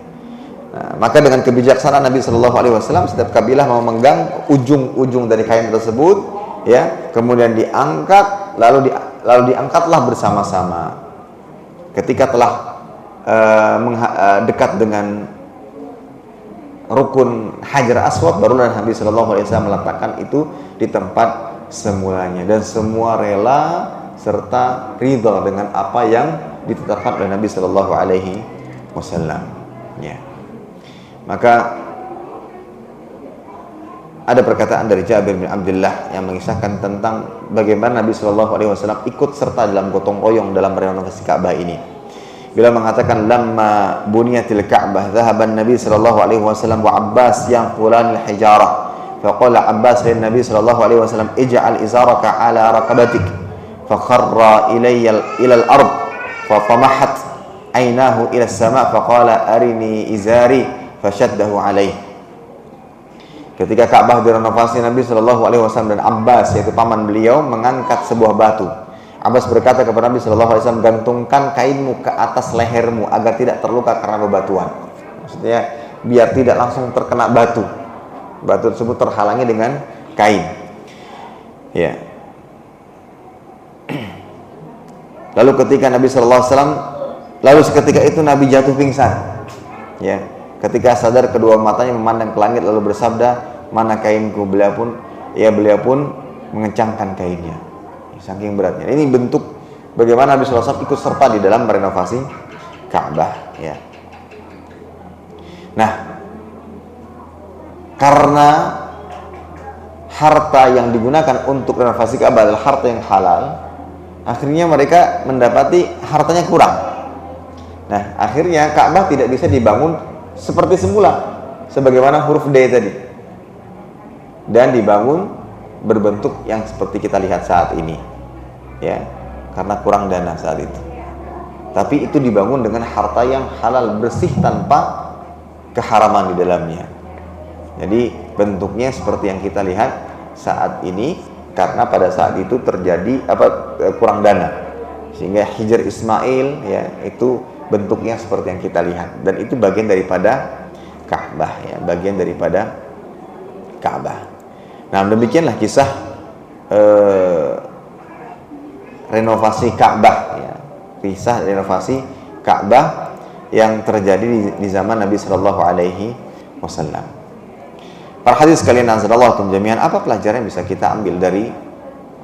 Nah, maka dengan kebijaksanaan Nabi Shallallahu Alaihi Wasallam, setiap kabilah mau memegang ujung-ujung dari kain tersebut, ya, kemudian diangkat, lalu diangkatlah bersama-sama. Ketika telah dekat dengan rukun Hajar Aswad, barulah Nabi Shallallahu Alaihi Wasallam meletakkan itu di tempat semulanya, dan semua rela serta ridha dengan apa yang ditetapkan oleh Nabi Shallallahu Alaihi Wasallam. Ya. Maka ada perkataan dari Jabir bin Abdullah yang mengisahkan tentang bagaimana Nabi Shallallahu Alaihi Wasallam ikut serta dalam gotong royong dalam renovasi Ka'bah ini. Bila mengatakan lamma buniyatil Ka'bah dhahaban Nabi sallallahu alaihi wasallam wa Abbas yang qulan al-hijarah. Faqala Abbas lin Nabi sallallahu alaihi wasallam ij'al izaraka ala raqabatik. Fakharra ilayya ila al-ard fa tamahat aynahu ila as-sama' faqala arini izari fashaddahu alaihi. Ketika Ka'bah direnovasi, Nabi sallallahu alaihi wasallam dan Abbas, yaitu paman beliau, mengangkat sebuah batu. Abbas berkata kepada Nabi Shallallahu Alaihi Wasallam, gantungkan kainmu ke atas lehermu agar tidak terluka karena bebatuan. Maksudnya biar tidak langsung terkena batu. Batu tersebut terhalangi dengan kain. Ya. Lalu ketika Nabi SAW, lalu seketika itu Nabi jatuh pingsan. Ya, ketika sadar kedua matanya memandang ke langit lalu bersabda, mana kainku? Beliau pun mengencangkan kainnya. Saking beratnya. Ini bentuk bagaimana Nabi SAW ikut serta di dalam merenovasi Ka'bah. Ya. Nah, karena harta yang digunakan untuk renovasi Ka'bah adalah harta yang halal, akhirnya mereka mendapati hartanya kurang. Nah, akhirnya Ka'bah tidak bisa dibangun seperti semula, sebagaimana huruf D tadi, dan dibangun berbentuk yang seperti kita lihat saat ini, ya, karena kurang dana saat itu. Tapi itu dibangun dengan harta yang halal, bersih, tanpa keharaman di dalamnya. Jadi bentuknya seperti yang kita lihat saat ini, karena pada saat itu terjadi kurang dana, sehingga Hijr Ismail, ya, itu bentuknya seperti yang kita lihat, dan itu bagian daripada Ka'bah, ya, bagian daripada Ka'bah. Nah, demikianlah kisah renovasi Ka'bah, ya, kisah renovasi Ka'bah yang terjadi di zaman Nabi Shallallahu Alaihi Wasallam. Para hadis sekalian, azallahu jami'an, apa pelajaran yang bisa kita ambil dari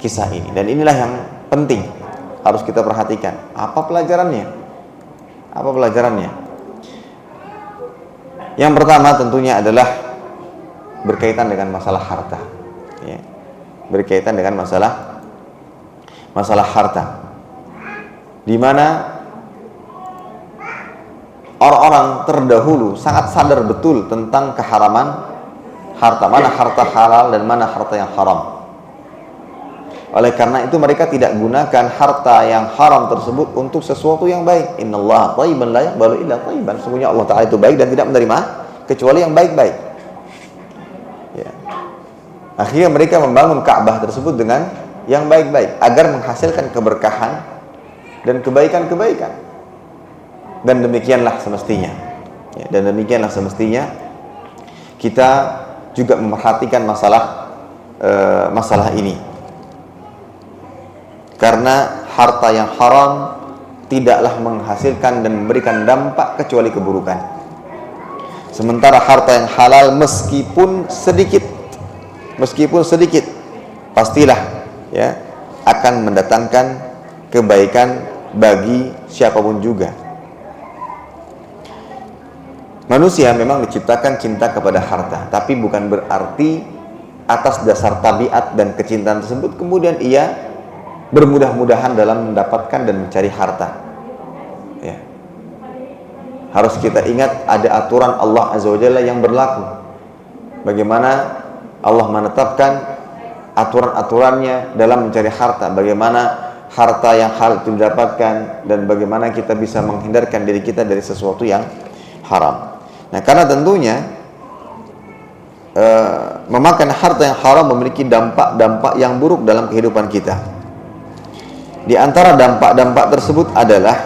kisah ini? Dan inilah yang penting harus kita perhatikan. Apa pelajarannya? Apa pelajarannya? Yang pertama tentunya adalah berkaitan dengan masalah harta. Ya. Berkaitan dengan masalah harta, di mana orang-orang terdahulu sangat sadar betul tentang keharaman harta, mana harta halal dan mana harta yang haram. Oleh karena itu mereka tidak gunakan harta yang haram tersebut untuk sesuatu yang baik. Innallaha thayyiban la yaqbalu illa thayyiban. Sesungguhnya Allah Ta'ala itu baik dan tidak menerima kecuali yang baik-baik. Ya. Akhirnya mereka membangun Ka'bah tersebut dengan yang baik-baik agar menghasilkan keberkahan dan kebaikan-kebaikan. Dan demikianlah semestinya. Ya, dan demikianlah semestinya kita juga memperhatikan masalah ini, karena harta yang haram tidaklah menghasilkan dan memberikan dampak kecuali keburukan. Sementara harta yang halal meskipun sedikit pastilah, ya, akan mendatangkan kebaikan bagi siapapun juga. Manusia memang diciptakan cinta kepada harta, tapi bukan berarti atas dasar tabiat dan kecintaan tersebut kemudian ia bermudah-mudahan dalam mendapatkan dan mencari harta. Ya. Harus kita ingat ada aturan Allah Azza wa Jalla yang berlaku. Bagaimana Allah menetapkan aturan-aturannya dalam mencari harta, bagaimana harta yang halal itu didapatkan, dan bagaimana kita bisa menghindarkan diri kita dari sesuatu yang haram. Nah, karena tentunya memakan harta yang haram memiliki dampak-dampak yang buruk dalam kehidupan kita. Di antara dampak-dampak tersebut adalah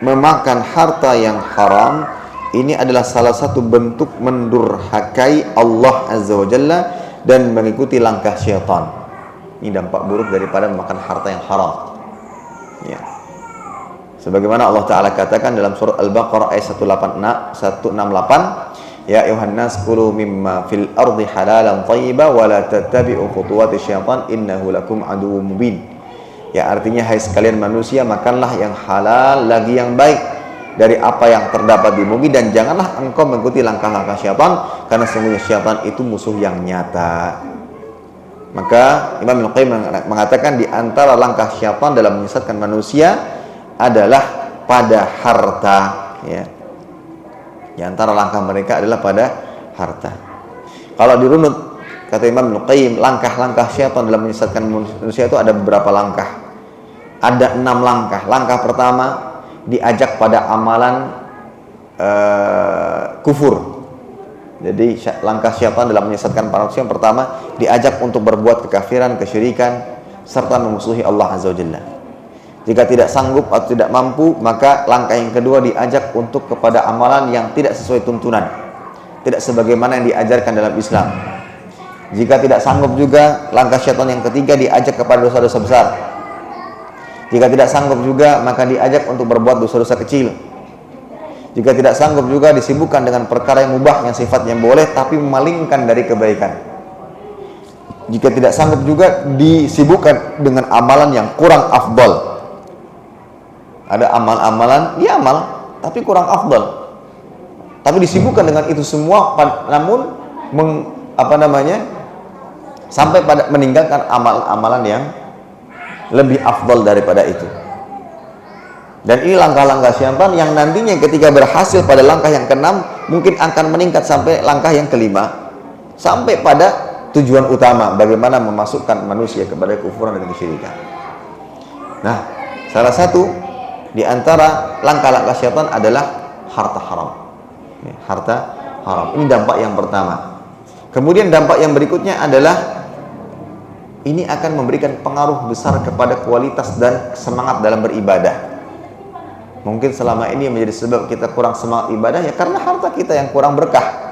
memakan harta yang haram. Ini adalah salah satu bentuk mendurhakai Allah Azza wa Jalla dan mengikuti langkah syaitan. Ini dampak buruk daripada memakan harta yang haram. Ya. Sebagaimana Allah Ta'ala katakan dalam surat Al-Baqarah ayat 168, ya ayuhan nas kulu mimma fil ardi halalan thayyiba wa la tattabi'u khutuwati syaitan innahu lakum aduwwum mubin. Ya, artinya hai sekalian manusia, makanlah yang halal lagi yang baik dari apa yang terdapat di bumi, dan janganlah engkau mengikuti langkah-langkah syaitan, karena sesungguhnya syaitan itu musuh yang nyata. Maka Imam Al-Qayyim mengatakan di antara langkah syaitan dalam menyesatkan manusia adalah pada harta, ya. Di antara langkah mereka adalah pada harta. Kalau dirunut, kata Imam Al-Qayyim, langkah-langkah syaitan dalam menyesatkan manusia itu ada beberapa langkah. Ada 6 langkah. Langkah pertama, diajak pada amalan kufur. Jadi langkah syaitan dalam menyesatkan manusia yang pertama, diajak untuk berbuat kekafiran, kesyirikan, serta memusuhi Allah Azza wa Jalla. Jika tidak sanggup atau tidak mampu, maka langkah yang kedua diajak untuk kepada amalan yang tidak sesuai tuntunan, tidak sebagaimana yang diajarkan dalam Islam. Jika tidak sanggup juga, langkah syaitan yang ketiga diajak kepada dosa-dosa besar. Jika tidak sanggup juga, maka diajak untuk berbuat dosa-dosa kecil. Jika tidak sanggup juga, disibukkan dengan perkara yang mubah, yang sifatnya boleh tapi memalingkan dari kebaikan. Jika tidak sanggup juga, disibukkan dengan amalan yang kurang afdal. Ada amal-amalan, dia amal, tapi kurang afdal. Tapi disibukkan dengan itu semua, namun sampai pada meninggalkan amal-amalan yang lebih afdal daripada itu. Dan ini langkah-langkah syaitan yang nantinya ketika berhasil pada langkah yang keenam, mungkin akan meningkat sampai langkah yang kelima, sampai pada tujuan utama, bagaimana memasukkan manusia kepada kufuran dan kesyirikan. Nah, salah satu di antara langkah-langkah syaitan adalah harta haram. Harta haram. Ini dampak yang pertama. Kemudian dampak yang berikutnya adalah ini akan memberikan pengaruh besar kepada kualitas dan semangat dalam beribadah. Mungkin selama ini yang menjadi sebab kita kurang semangat ibadah ya karena harta kita yang kurang berkah.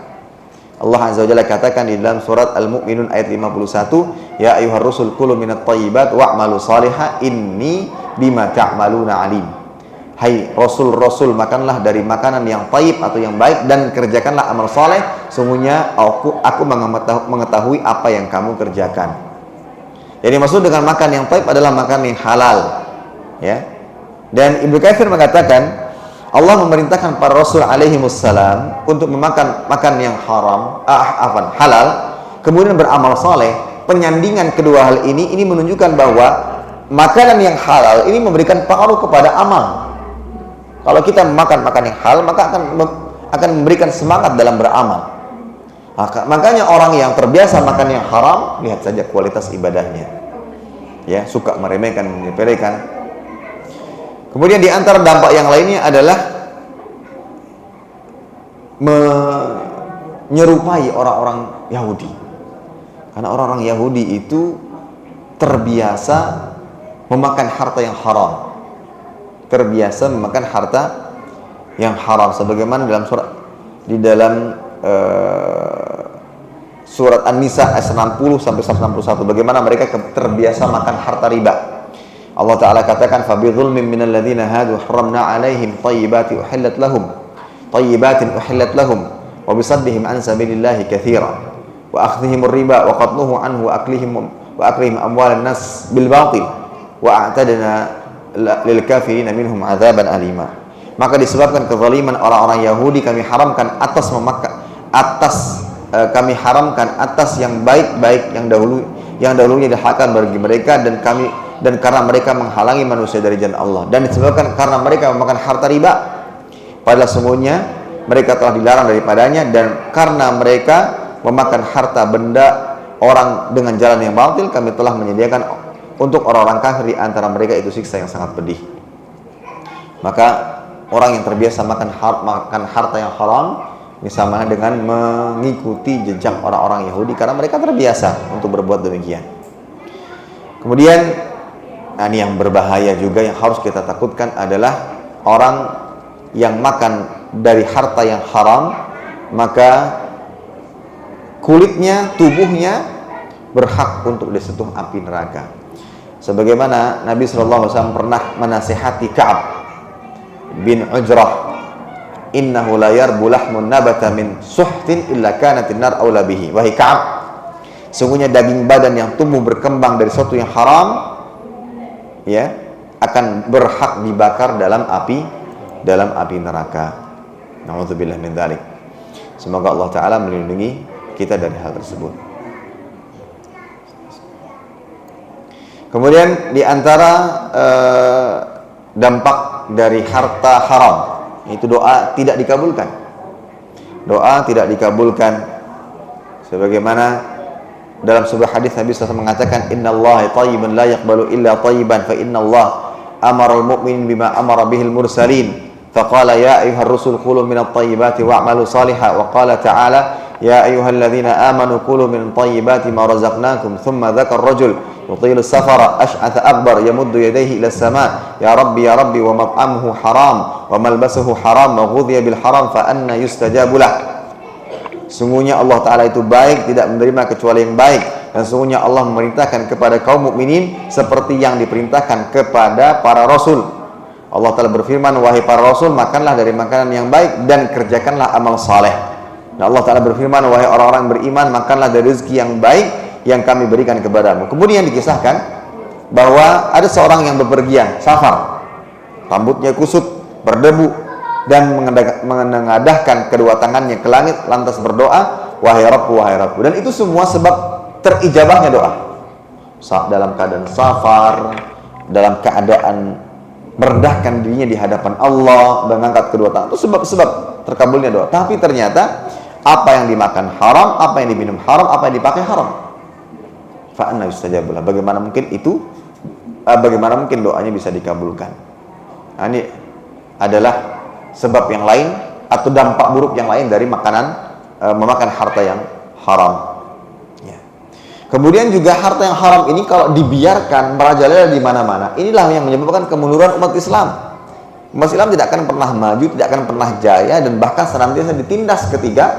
Allah Azza wa Jalla katakan di dalam surat Al-Mu'minun ayat 51, ya ayyuhar rusul kulu minat thayyibat wa'malu salihah inni bima ta'maluna alim. Hai rasul-rasul, makanlah dari makanan yang thayyib atau yang baik dan kerjakanlah amal saleh, sungguhnya aku mengetahui apa yang kamu kerjakan. Jadi maksud dengan makan yang thayyib adalah makan yang halal, ya. Dan Ibnu Katsir mengatakan Allah memerintahkan para rasul alaihi wassalam untuk makan yang halal, kemudian beramal saleh. Penyandingan kedua hal ini menunjukkan bahwa makanan yang halal ini memberikan pengaruh kepada amal. Kalau kita makan yang halal, maka akan memberikan semangat dalam beramal. Makanya orang yang terbiasa makan yang haram, lihat saja kualitas ibadahnya. Ya, suka meremehkan, menyepelekan. Kemudian di antara dampak yang lainnya adalah menyerupai orang-orang Yahudi. Karena orang-orang Yahudi itu terbiasa memakan harta yang haram. Terbiasa memakan harta yang haram. Sebagaimana dalam surat An-Nisa ayat 60 sampai 161, bagaimana mereka terbiasa makan harta riba. Allah Ta'ala katakan فَبِظُلْمٍ مِّنَ الَّذِينَ هَادُوا حَرَّمْنَا عَلَيْهِمْ طَيِّبَاتٍ أُحِلَّتْ لَهُمْ وَبِصَدِّهِمْ عَنْ سَبِيلِ اللَّهِ كَثِيرًا وَأَخْذِهِمُ الرِّبَا وَقَطْلُهُ عَنْهُ وَأَكْلِهِمْ أَمْوَالَ النَّاسِ بِالْبَاطِلِ وَأَعْتَدْنَا لِلْكَافِرِينَ مِنْهُمْ عَذَابًا أَلِيمًا. Maka disebabkan kezaliman orang-orang Yahudi, kami haramkan atas yang baik-baik yang dahulunya dihalalkan bagi mereka, dan karena mereka menghalangi manusia dari jalan Allah, dan disebabkan karena mereka memakan harta riba padahal semuanya mereka telah dilarang daripadanya, dan karena mereka memakan harta benda orang dengan jalan yang batil, kami telah menyediakan untuk orang-orang kafir di antara mereka itu siksa yang sangat pedih. Maka orang yang terbiasa makan harta yang haram sama dengan mengikuti jejak orang-orang Yahudi karena mereka terbiasa untuk berbuat demikian. Kemudian ini yang berbahaya juga yang harus kita takutkan adalah orang yang makan dari harta yang haram, maka kulitnya, tubuhnya berhak untuk disentuh api neraka. Sebagaimana Nabi SAW pernah menasihati Ka'ab bin Ujrah, innahu la yarbu lahmun nabata min suhtin illa kanatin nar aula bihi. Wahai Ka'ab, sungguhnya daging badan yang tumbuh berkembang dari sesuatu yang haram, ya, akan berhak dibakar dalam api neraka. Na'udzubillah min dzalik. Semoga Allah Ta'ala melindungi kita dari hal tersebut. Kemudian di antara dampak dari harta haram, itu doa tidak dikabulkan. Doa tidak dikabulkan. Sebagaimana dalam sebuah hadis Nabi SAW mengatakan, innallaha thayyibun la yaqbalu illa thayyiban, fa innallaha amara al-mu'minin bima amara bihil mursalin, faqala ya ayyuhar rusul kulu minat thayyibati wa'malu salihah, wa qala ta'ala ya ayyuhalladzina amanu kulu min thayyibati ma razaqnakum, thumma dzakara rajul yutilu safara ash'atha akbar yamuddu yadayhi ila sama ya rabbi wa mat'amuhu haram wa malbasuhu haram wa ghudhiya bil haram fa anna yustajabu lah. Sungguhnya Allah Ta'ala itu baik, tidak menerima kecuali yang baik. dan sesungguhnya Allah memerintahkan kepada kaum mukminin seperti yang diperintahkan kepada para rasul. Allah Ta'ala berfirman, wahai para rasul, makanlah dari makanan yang baik dan kerjakanlah amal saleh. Dan Allah Ta'ala berfirman, wahai orang-orang beriman, makanlah dari rezeki yang baik yang kami berikan kepadamu. Kemudian dikisahkan bahwa ada seorang yang bepergian, safar, rambutnya kusut, berdebu, dan menengadahkan kedua tangannya ke langit, lantas berdoa, wahai Rabbku, wahai Rabbku. Dan itu semua sebab terijabahnya doa. Dalam keadaan safar, dalam keadaan merendahkan dirinya di hadapan Allah, mengangkat kedua tangan, itu sebab-sebab terkabulnya doa. Tapi ternyata apa yang dimakan haram, apa yang diminum haram, apa yang dipakai haram. Fa'anna yustajabulah. Bagaimana mungkin itu? Bagaimana mungkin doanya bisa dikabulkan? Nah, ini adalah sebab yang lain atau dampak buruk yang lain dari memakan harta yang haram. Ya. Kemudian juga harta yang haram ini kalau dibiarkan merajalela di mana-mana, inilah yang menyebabkan kemunduran umat Islam. Umat Islam tidak akan pernah maju, tidak akan pernah jaya, dan bahkan senantiasa ditindas ketika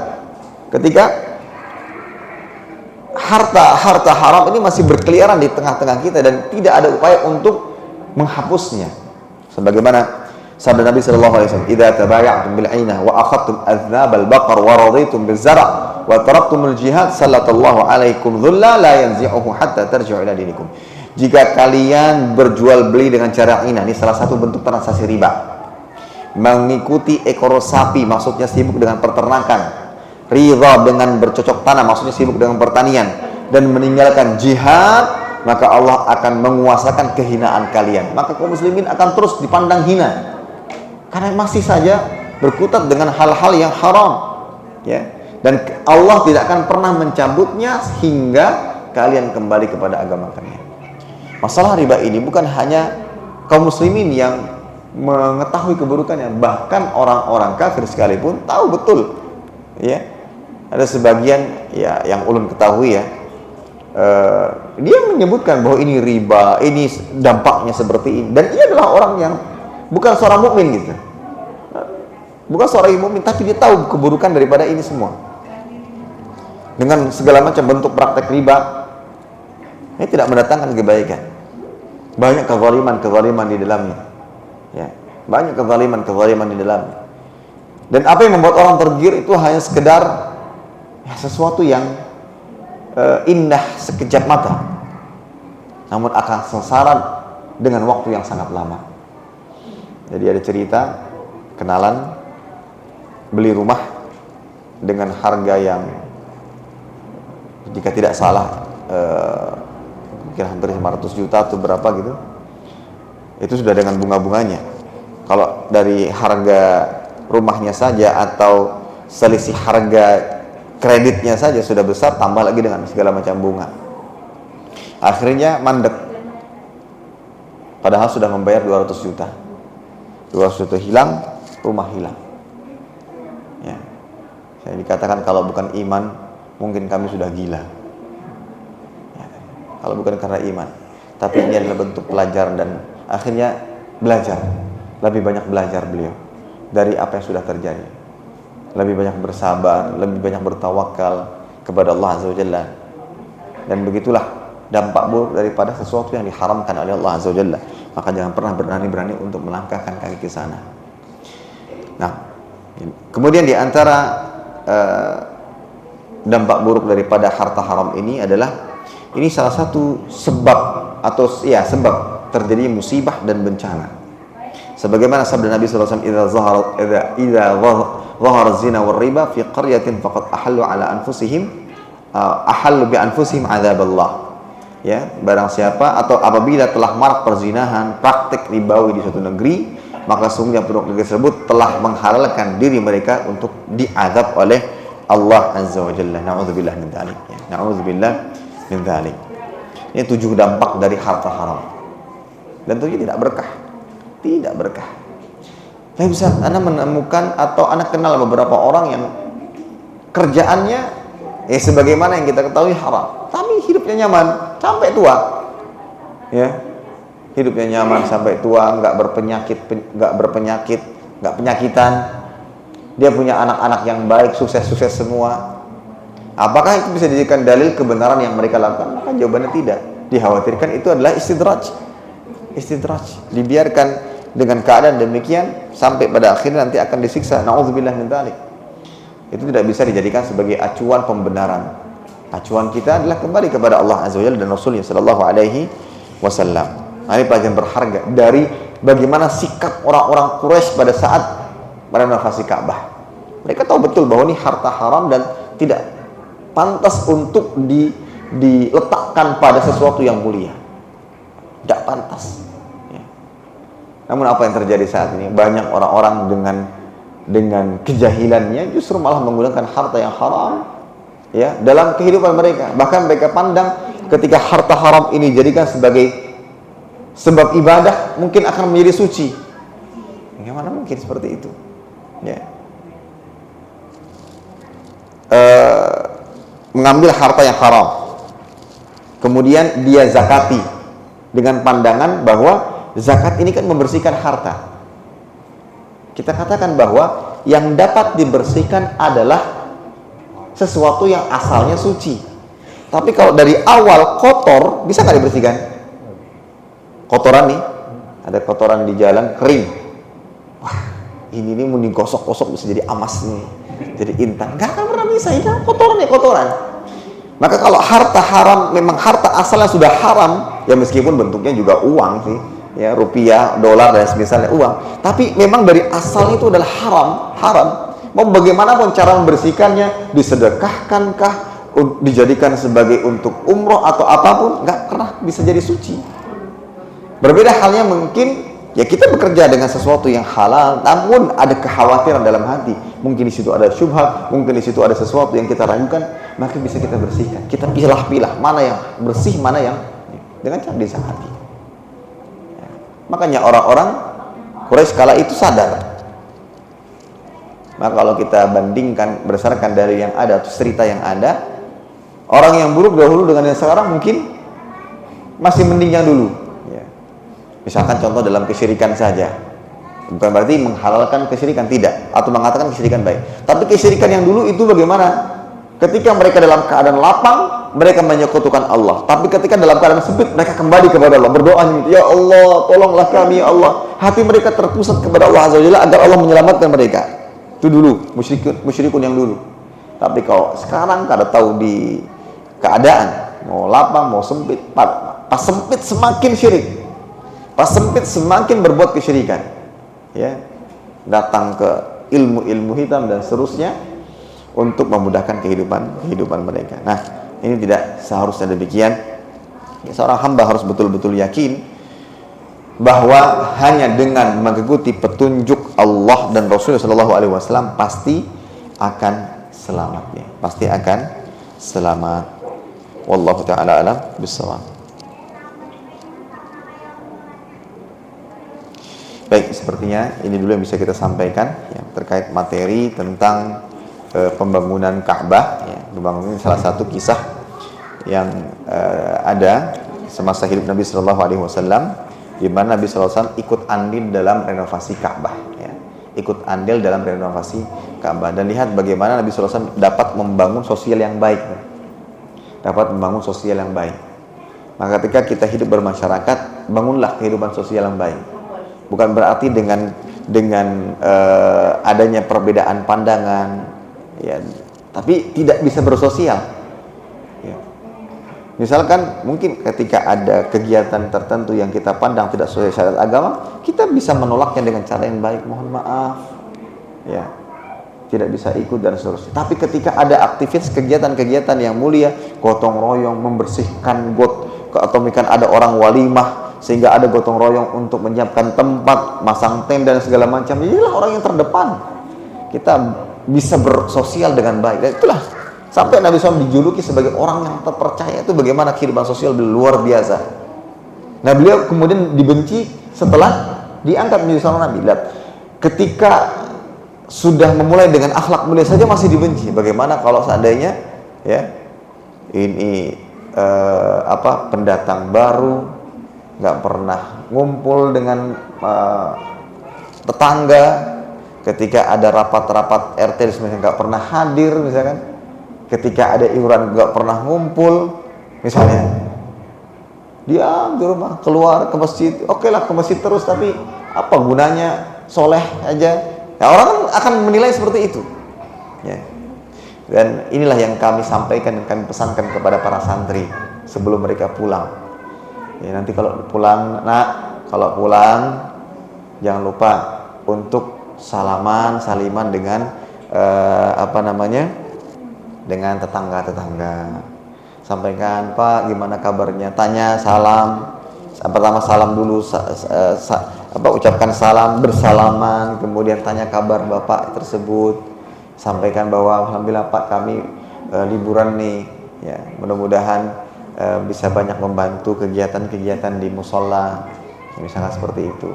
harta haram ini masih berkeliaran di tengah-tengah kita dan tidak ada upaya untuk menghapusnya. Sebagaimana sabda Nabi sallallahu alaihi wasallam, "Idza tabaya'tum bil 'ainah wa akhadtum adznabal baqar wa raditum biz zara' wa taraktumul jihad sallallahu alaikum dhulla la yanzi'uhu hatta tarji'u ila dinikum." Jika kalian berjual beli dengan cara inah, ini salah satu bentuk transaksi riba. Mengikuti ekor sapi, maksudnya sibuk dengan peternakan. Ridha dengan bercocok tanam, maksudnya sibuk dengan pertanian, dan meninggalkan jihad, maka Allah akan menguasakan kehinaan kalian. Maka kaum muslimin akan terus dipandang hina karena masih saja berkutat dengan hal-hal yang haram, ya. Dan Allah tidak akan pernah mencabutnya hingga kalian kembali kepada agama kalian. Masalah riba ini bukan hanya kaum muslimin yang mengetahui keburukannya, bahkan orang-orang kafir sekalipun tahu betul, ya. Ada sebagian ya yang ulun ketahui, ya, dia menyebutkan bahwa ini riba, ini dampaknya seperti ini, dan ia adalah orang yang bukan seorang mukmin gitu, bukan seorang mukmin, tapi dia tahu keburukan daripada ini semua dengan segala macam bentuk praktek riba. Ini tidak mendatangkan kebaikan, banyak kezaliman di dalamnya, ya, banyak kezaliman di dalamnya. Dan apa yang membuat orang tergiur itu hanya sekedar sesuatu yang indah sekejap mata, namun akan sengsara dengan waktu yang sangat lama. Jadi ada cerita kenalan beli rumah dengan harga yang jika tidak salah mungkin hampir 500 juta atau berapa gitu. Itu sudah dengan bunga-bunganya. Kalau dari harga rumahnya saja atau selisih harga kreditnya saja sudah besar, tambah lagi dengan segala macam bunga. Akhirnya mandek, padahal sudah membayar 200 juta. 200 juta hilang, rumah hilang, ya. Saya dikatakan kalau bukan iman, mungkin kami sudah gila, ya. Kalau bukan karena iman, tapi ini adalah bentuk pelajaran, dan akhirnya belajar, lebih banyak belajar beliau dari apa yang sudah terjadi. Lebih banyak bersabar, lebih banyak bertawakal kepada Allah Azza wa Jalla. Dan begitulah dampak buruk daripada sesuatu yang diharamkan oleh Allah Azza wa Jalla. Maka jangan pernah berani-berani untuk melangkahkan kaki ke sana. Nah, kemudian di antara dampak buruk daripada harta haram ini adalah, ini salah satu sebab atau ya sebab terjadi musibah dan bencana. Sebagaimana sabda Nabi sallallahu alaihi wasallam, idza zahara zina war riba fi qaryatin faqad ahallu bi anfusihim adzaballah. Ya, barang siapa atau apabila telah marak perzinahan, praktik ribawi di suatu negeri, maka sungguhnya penduduk negeri tersebut telah menghalalkan diri mereka untuk diazab oleh Allah Azza wa Jalla. Na'udzubillah min dzalik. Ya, na'udzubillah min dzalik. Ini 7 dampak dari harta haram. Dan tentunya tidak berkah. Tidak berkah. Tapi bisa Anda menemukan atau Anda kenal beberapa orang yang kerjaannya sebagaimana yang kita ketahui haram, tapi hidupnya nyaman sampai tua. Ya. Hidupnya nyaman sampai tua, enggak penyakitan. Dia punya anak-anak yang baik, sukses semua. Apakah itu bisa dijadikan dalil kebenaran yang mereka lakukan? Maka jawabannya tidak. Dikhawatirkan itu adalah istidraj. Dibiarkan dengan keadaan demikian sampai pada akhirnya nanti akan disiksa. Nauzubillah min dzalik. Itu tidak bisa dijadikan sebagai acuan pembenaran. Acuan kita adalah kembali kepada Allah Azza wa Jalla dan Rasulnya sallallahu alaihi wasallam. Ini pelajaran berharga dari bagaimana sikap orang-orang Quraisy pada saat merenovasi Ka'bah. Mereka tahu betul bahwa ini harta haram dan tidak pantas untuk diletakkan pada sesuatu yang mulia. Tidak pantas. Ya. Namun apa yang terjadi saat ini? Banyak orang-orang dengan kejahilannya justru malah menggunakan harta yang haram, ya, dalam kehidupan mereka. Bahkan mereka pandang ketika harta haram ini dijadikan sebagai sebab ibadah, mungkin akan menjadi suci. Bagaimana mungkin seperti itu? Ya. Mengambil harta yang haram, kemudian dia zakati dengan pandangan bahwa zakat ini kan membersihkan harta. Kita katakan bahwa yang dapat dibersihkan adalah sesuatu yang asalnya suci. Tapi kalau dari awal kotor, bisa nggak dibersihkan? Kotoran nih, ada kotoran di jalan kering. Wah, ini mau digosok-gosok bisa jadi amas nih, jadi intan. Nggak akan pernah bisa, ini kotoran ya kotoran. Maka kalau harta haram, memang harta asalnya sudah haram, ya meskipun bentuknya juga uang sih, ya rupiah, dolar dan semisalnya uang, tapi memang dari asalnya itu adalah haram. Mau bagaimanapun cara membersihkannya, disedekahkankah, dijadikan sebagai untuk umroh atau apapun, nggak pernah bisa jadi suci. Berbeda halnya mungkin, ya kita bekerja dengan sesuatu yang halal, namun ada kekhawatiran dalam hati. Mungkin di situ ada syubhat, mungkin di situ ada sesuatu yang kita ragukan, maka bisa kita bersihkan. Kita pilah-pilah mana yang bersih, mana yang dengan cara disakati. Ya. Makanya orang-orang Quraisy kala itu sadar. Maka kalau kita bandingkan berdasarkan dari yang ada atau cerita yang ada, orang yang buruk dahulu dengan yang sekarang mungkin masih mending yang dulu. Ya. Misalkan contoh dalam kesyirikan saja, bukan berarti menghalalkan kesyirikan, tidak, atau mengatakan kesyirikan baik. Tapi kesyirikan yang dulu itu bagaimana? Ketika mereka dalam keadaan lapang, mereka menyekutukan Allah. Tapi ketika dalam keadaan sempit, mereka kembali kepada Allah, berdoa, ya Allah, tolonglah kami ya Allah. Hati mereka terpusat kepada Allah Azza wa Jalla agar Allah menyelamatkan mereka. Itu dulu, musyrikun yang dulu. Tapi kalau sekarang kada tahu di keadaan, mau lapang, mau sempit, pas sempit semakin syirik, pas sempit semakin berbuat kesyirikan, ya, datang ke ilmu-ilmu hitam dan seterusnya untuk memudahkan kehidupan mereka. Nah, ini tidak seharusnya demikian. Seorang hamba harus betul-betul yakin bahwa hanya dengan mengikuti petunjuk Allah dan Rasulullah SAW pasti akan selamat, ya. Pasti akan selamat. Wallahu ta'ala alam bissawab. Baik, sepertinya ini dulu yang bisa kita sampaikan, ya, terkait materi tentang pembangunan Ka'bah, ya. Pembangunan ini salah satu kisah yang ada semasa hidup Nabi Shallallahu Alaihi Wasallam, di mana Nabi Shallallahu Alaihi Wasallam ikut andil dalam renovasi Ka'bah, ya. Ikut andil dalam renovasi Ka'bah, dan lihat bagaimana Nabi Shallallahu Alaihi Wasallam dapat membangun sosial yang baik, Maka ketika kita hidup bermasyarakat, bangunlah kehidupan sosial yang baik. Bukan berarti dengan adanya perbedaan pandangan, ya, tapi tidak bisa bersosial, ya. Misalkan mungkin ketika ada kegiatan tertentu yang kita pandang tidak sesuai syariat agama, kita bisa menolaknya dengan cara yang baik, mohon maaf, ya, tidak bisa ikut dan seterusnya. Tapi ketika ada aktivitas kegiatan-kegiatan yang mulia, gotong royong membersihkan atau mungkin ada orang walimah sehingga ada gotong royong untuk menyiapkan tempat, masang tenda dan segala macam, inilah orang yang terdepan. Kita bisa bersosial dengan baik. Dan itulah sampai Nabi SAW dijuluki sebagai orang yang terpercaya. Itu bagaimana kehidupan sosial beliau luar biasa. Nah, beliau kemudian dibenci setelah diangkat menjadi seorang Nabi. Lihat, ketika sudah memulai dengan akhlak mulia saja masih dibenci. Bagaimana kalau seandainya, ya, ini pendatang baru, nggak pernah ngumpul dengan tetangga, ketika ada rapat-rapat RT misalnya nggak pernah hadir misalkan, ketika ada iuran nggak pernah ngumpul, misalnya diam di rumah, keluar ke masjid, oke lah ke masjid terus, tapi apa gunanya, soleh aja. Ya, orang kan akan menilai seperti itu. Ya. Dan inilah yang kami sampaikan dan kami pesankan kepada para santri sebelum mereka pulang. Ya, nanti kalau pulang, kalau pulang jangan lupa untuk saliman dengan dengan tetangga-tetangga. Sampaikan, Pak, gimana kabarnya? Tanya, salam. Pertama salam dulu, ucapkan salam, bersalaman, kemudian tanya kabar bapak tersebut. Sampaikan bahwa alhamdulillah Pak, kami liburan nih, ya, mudah-mudahan bisa banyak membantu kegiatan-kegiatan di musola, misalnya seperti itu.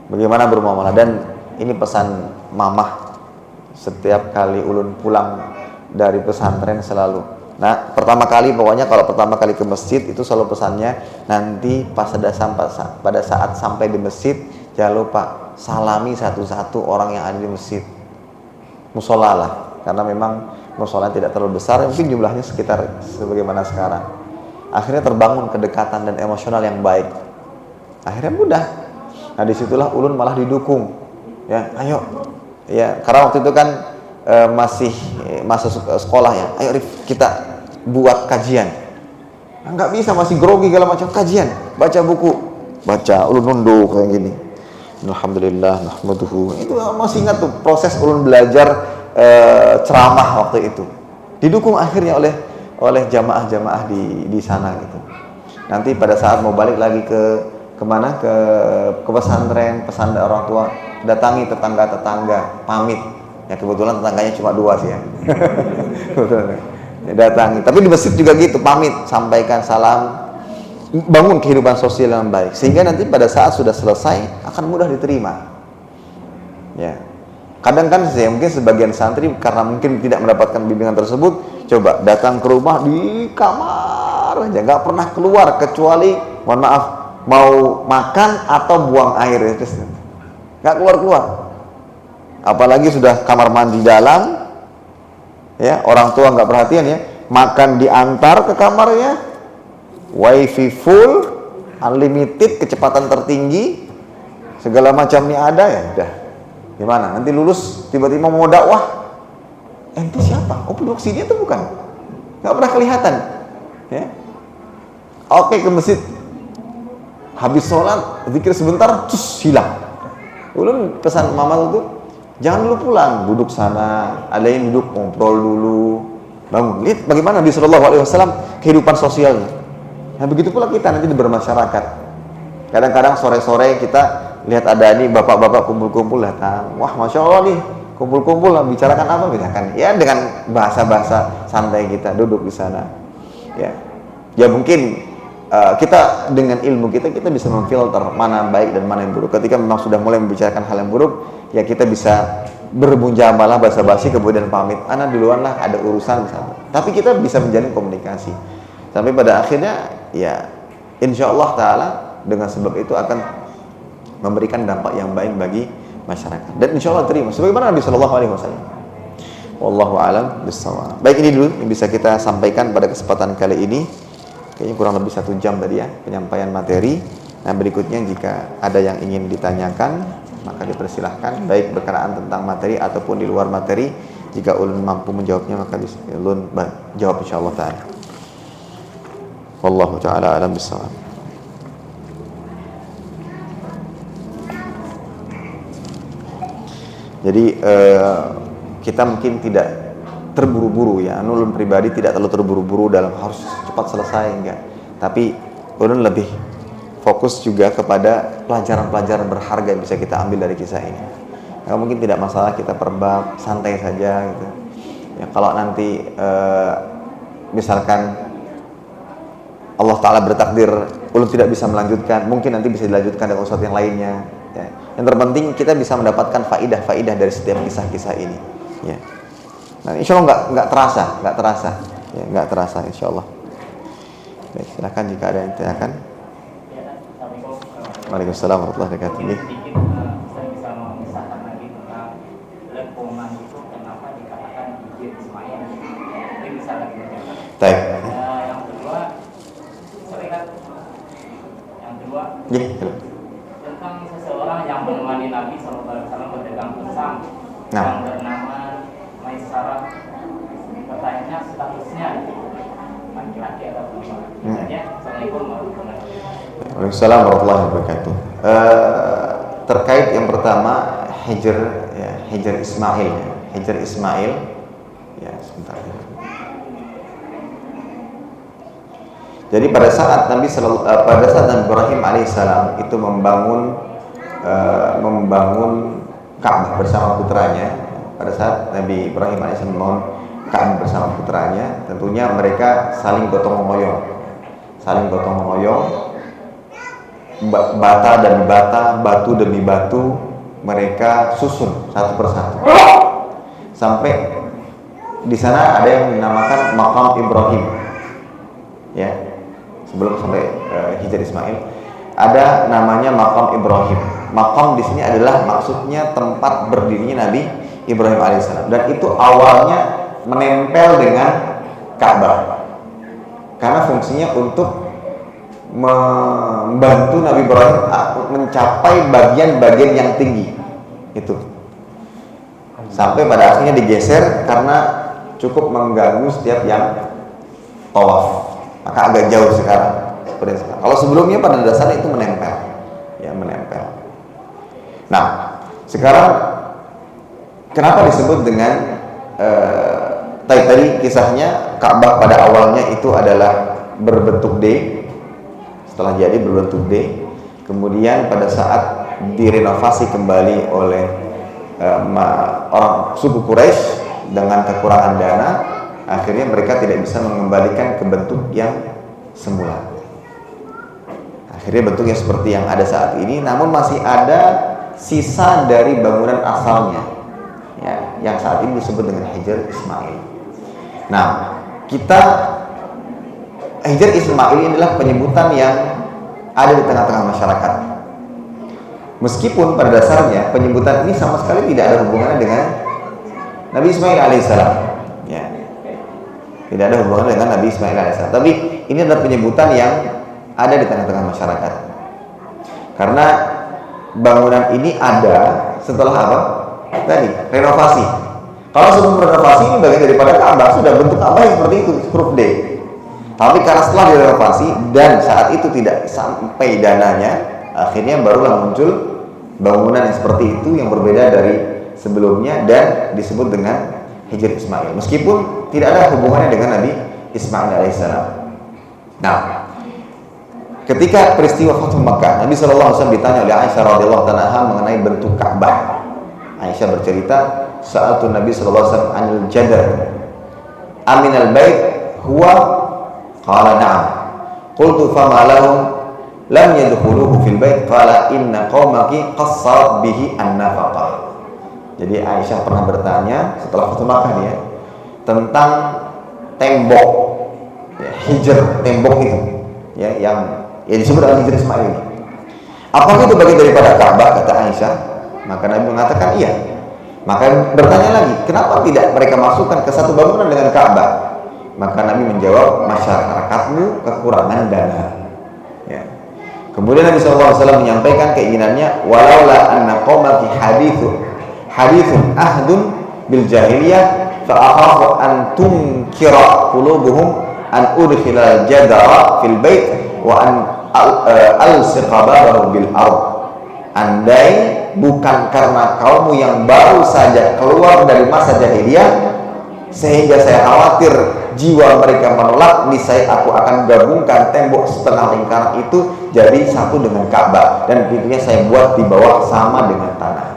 Bagaimana bermuamalah. Dan ini pesan mamah setiap kali ulun pulang dari pesantren selalu. Nah, pertama kali pokoknya kalau pertama kali ke masjid itu selalu pesannya, nanti pada saat sampai di masjid jangan lupa salami satu-satu orang yang ada di masjid. Musola lah, karena memang musola tidak terlalu besar, mungkin jumlahnya sekitar sebagaimana sekarang. Akhirnya terbangun kedekatan dan emosional yang baik. Akhirnya mudah. Nah, disitulah ulun malah didukung. Ya, ayo. Ya, karena waktu itu kan masih masa sekolah ya. Ayo Rif, kita buat kajian. Nah, nggak bisa, masih grogi segala macam, kajian, baca buku, baca, ulun nunduk kayak gini. Alhamdulillah, nahmaduhu. Itu masih ingat tuh proses ulun belajar ceramah waktu itu. Didukung akhirnya oleh jamaah-jamaah di sana gitu. Nanti pada saat mau balik lagi kemana ke pesantren, pesan orang tua, datangi tetangga-tetangga, pamit. Ya kebetulan tetangganya cuma 2 sih ya. Ya, datangi. Tapi di masjid juga gitu, pamit, sampaikan salam, bangun kehidupan sosial yang baik, sehingga nanti pada saat sudah selesai akan mudah diterima. Ya. Kadang kan mungkin sebagian santri karena mungkin tidak mendapatkan bimbingan tersebut, coba datang ke rumah di kamar aja, nggak pernah keluar kecuali mohon maaf mau makan atau buang air, nggak keluar. Apalagi sudah kamar mandi dalam, ya orang tua nggak perhatian ya, makan diantar ke kamarnya, wifi full, unlimited, kecepatan tertinggi, segala macamnya ada, ya udah. Gimana? Nanti lulus tiba-tiba mau dakwah, ente siapa? Oh penduduk sini itu bukan? Nggak pernah kelihatan. Ya. Oke, ke masjid, habis sholat, zikir sebentar, terus hilang. Ulun pesan mama itu, jangan dulu pulang, duduk sana, ada yang duduk ngobrol dulu, bangun. Lihat bagaimana Nabi Shallallahu Alaihi Wasallam kehidupan sosialnya. Nah begitu pula kita nanti bermasyarakat. Kadang-kadang sore-sore kita lihat ada nih bapak-bapak kumpul-kumpul datang, wah masya Allah nih kumpul-kumpul lah, bicarakan apa misalkan? Ya dengan bahasa-bahasa santai kita duduk di sana. Ya mungkin kita dengan ilmu kita bisa memfilter mana baik dan mana yang buruk. Ketika memang sudah mulai membicarakan hal yang buruk, ya kita bisa bermunjamalah basa-basi kemudian pamit, ana duluan lah ada urusan misalnya. Tapi kita bisa menjalin komunikasi sampai pada akhirnya ya insya Allah Ta'ala dengan sebab itu akan memberikan dampak yang baik bagi masyarakat dan insya Allah terima sebagaimana Nabi Shallallahu Alaihi Wasallam. Wallahu a'lam bishawab. Baik, ini dulu yang bisa kita sampaikan pada kesempatan kali ini. Kayaknya kurang lebih 1 jam tadi ya penyampaian materi. Nah berikutnya jika ada yang ingin ditanyakan maka dipersilahkan, baik berkenaan tentang materi ataupun di luar materi. Jika ulun mampu menjawabnya maka ulun jawab insyaallah ta'ala. Wallahu ta'ala alam bishawab. Jadi kita mungkin tidak terburu-buru ya. Ulun pribadi tidak terlalu terburu-buru dalam harus cepat selesai, enggak. Tapi ulun lebih fokus juga kepada pelajaran-pelajaran berharga yang bisa kita ambil dari kisah ini. Nah, mungkin tidak masalah kita per bab, santai saja gitu. Ya kalau nanti misalkan Allah Ta'ala bertakdir ulun tidak bisa melanjutkan, mungkin nanti bisa dilanjutkan dengan sesuatu yang lainnya ya. Yang terpenting kita bisa mendapatkan faidah-faidah dari setiap kisah-kisah ini ya. Nah, insya Allah nggak terasa ya, nggak terasa insya Allah. Baik, silakan jika ada yang ditanyakan. Waalaikumsalam warahmatullahi wabarakatuh. Saya bisa memisahkan lagi tentang lengkungan itu kenapa dikatakan hijir Ismail. Jadi Waalaikumsalam warahmatullahi wabarakatuh. Terkait yang pertama Hijr, ya, Hijr Ismail, ya. Hijr Ismail, ya sebentar. Jadi pada saat Nabi Ibrahim alaihissalam itu membangun Ka'bah bersama putranya, pada saat Nabi Ibrahim alaihissalam membangun Ka'bah bersama putranya, tentunya mereka saling gotong royong, bata demi bata, batu demi batu, mereka susun satu persatu. Sampai di sana ada yang dinamakan Maqam Ibrahim, ya. Sebelum sampai Hijr Ismail, ada namanya Maqam Ibrahim. Maqam di sini adalah maksudnya tempat berdirinya Nabi Ibrahim alaihissalam, dan itu awalnya menempel dengan Ka'bah karena fungsinya untuk membantu Nabi Ibrahim mencapai bagian-bagian yang tinggi itu, sampai pada akhirnya digeser karena cukup mengganggu setiap yang tawaf, maka agak jauh sekarang. Kalau sebelumnya pada dasarnya itu menempel, ya menempel. Nah, sekarang kenapa disebut dengan tadi kisahnya Ka'bah pada awalnya itu adalah berbentuk D, setelah jadi berbentuk D, kemudian pada saat direnovasi kembali oleh orang suku Quraisy dengan kekurangan dana, akhirnya mereka tidak bisa mengembalikan ke bentuk yang semula. Akhirnya bentuknya seperti yang ada saat ini, namun masih ada sisa dari bangunan asalnya, ya, yang saat ini disebut dengan Hijr Ismail. Nah, Hijr Ismail ini adalah penyebutan yang ada di tengah-tengah masyarakat. Meskipun pada dasarnya penyebutan ini sama sekali tidak ada hubungannya dengan Nabi Ismail alaihissalam, ya. Tidak ada hubungannya dengan Nabi Ismail alaihissalam. Tapi ini adalah penyebutan yang ada di tengah-tengah masyarakat. Karena bangunan ini ada setelah apa? Tadi renovasi. Kalau sebelum renovasi ini bagian daripada Ka'bah, sudah bentuk Ka'bah yang seperti itu, huruf D. Tapi karena setelah direnovasi dan saat itu tidak sampai dananya, akhirnya barulah muncul bangunan yang seperti itu yang berbeda dari sebelumnya dan disebut dengan Hijr Ismail. Meskipun tidak ada hubungannya dengan Nabi Ismail alaihissalam. Nah, ketika peristiwa Fathu Makkah, Nabi SAW ditanya oleh Aisyah radhiyallahu anha mengenai bentuk Ka'bah. Aisyah bercerita, "Sa'altu Nabi SAW anil jadar aminal bait huwa?" Qala na'am. Qultu fama lahum lam yadkhuluhu fil bait? Qala inna qaumaki qassarat bihi an-nafaqah. Jadi Aisyah pernah bertanya setelah Fathu Makkah dia tentang tembok, ya, hijr, tembok itu, ya, yang disebut dengan Hijr Ismail ini. Apakah itu bagian daripada Ka'bah? Kata Aisyah. Maka Nabi mengatakan iya. Maka bertanya lagi, kenapa tidak mereka masukkan ke satu bangunan dengan Ka'bah? Maka Nabi menjawab, masyarakatmu kekurangan dana, ya. Kemudian Nabi SAW menyampaikan keinginannya, walaula anna qaumaki hadithun ahdun bil jahiliyah fa akhafu an tunkira qulubuhum an udkhilal jadara fil bait wa an al-siqa babahu bil ard. Andai bukan karena kaummu yang baru saja keluar dari masa jahiliyah sehingga saya khawatir jiwa mereka menolak, niscaya aku akan gabungkan tembok setengah lingkaran itu jadi satu dengan Ka'bah dan pintunya saya buat di bawah sama dengan tanah.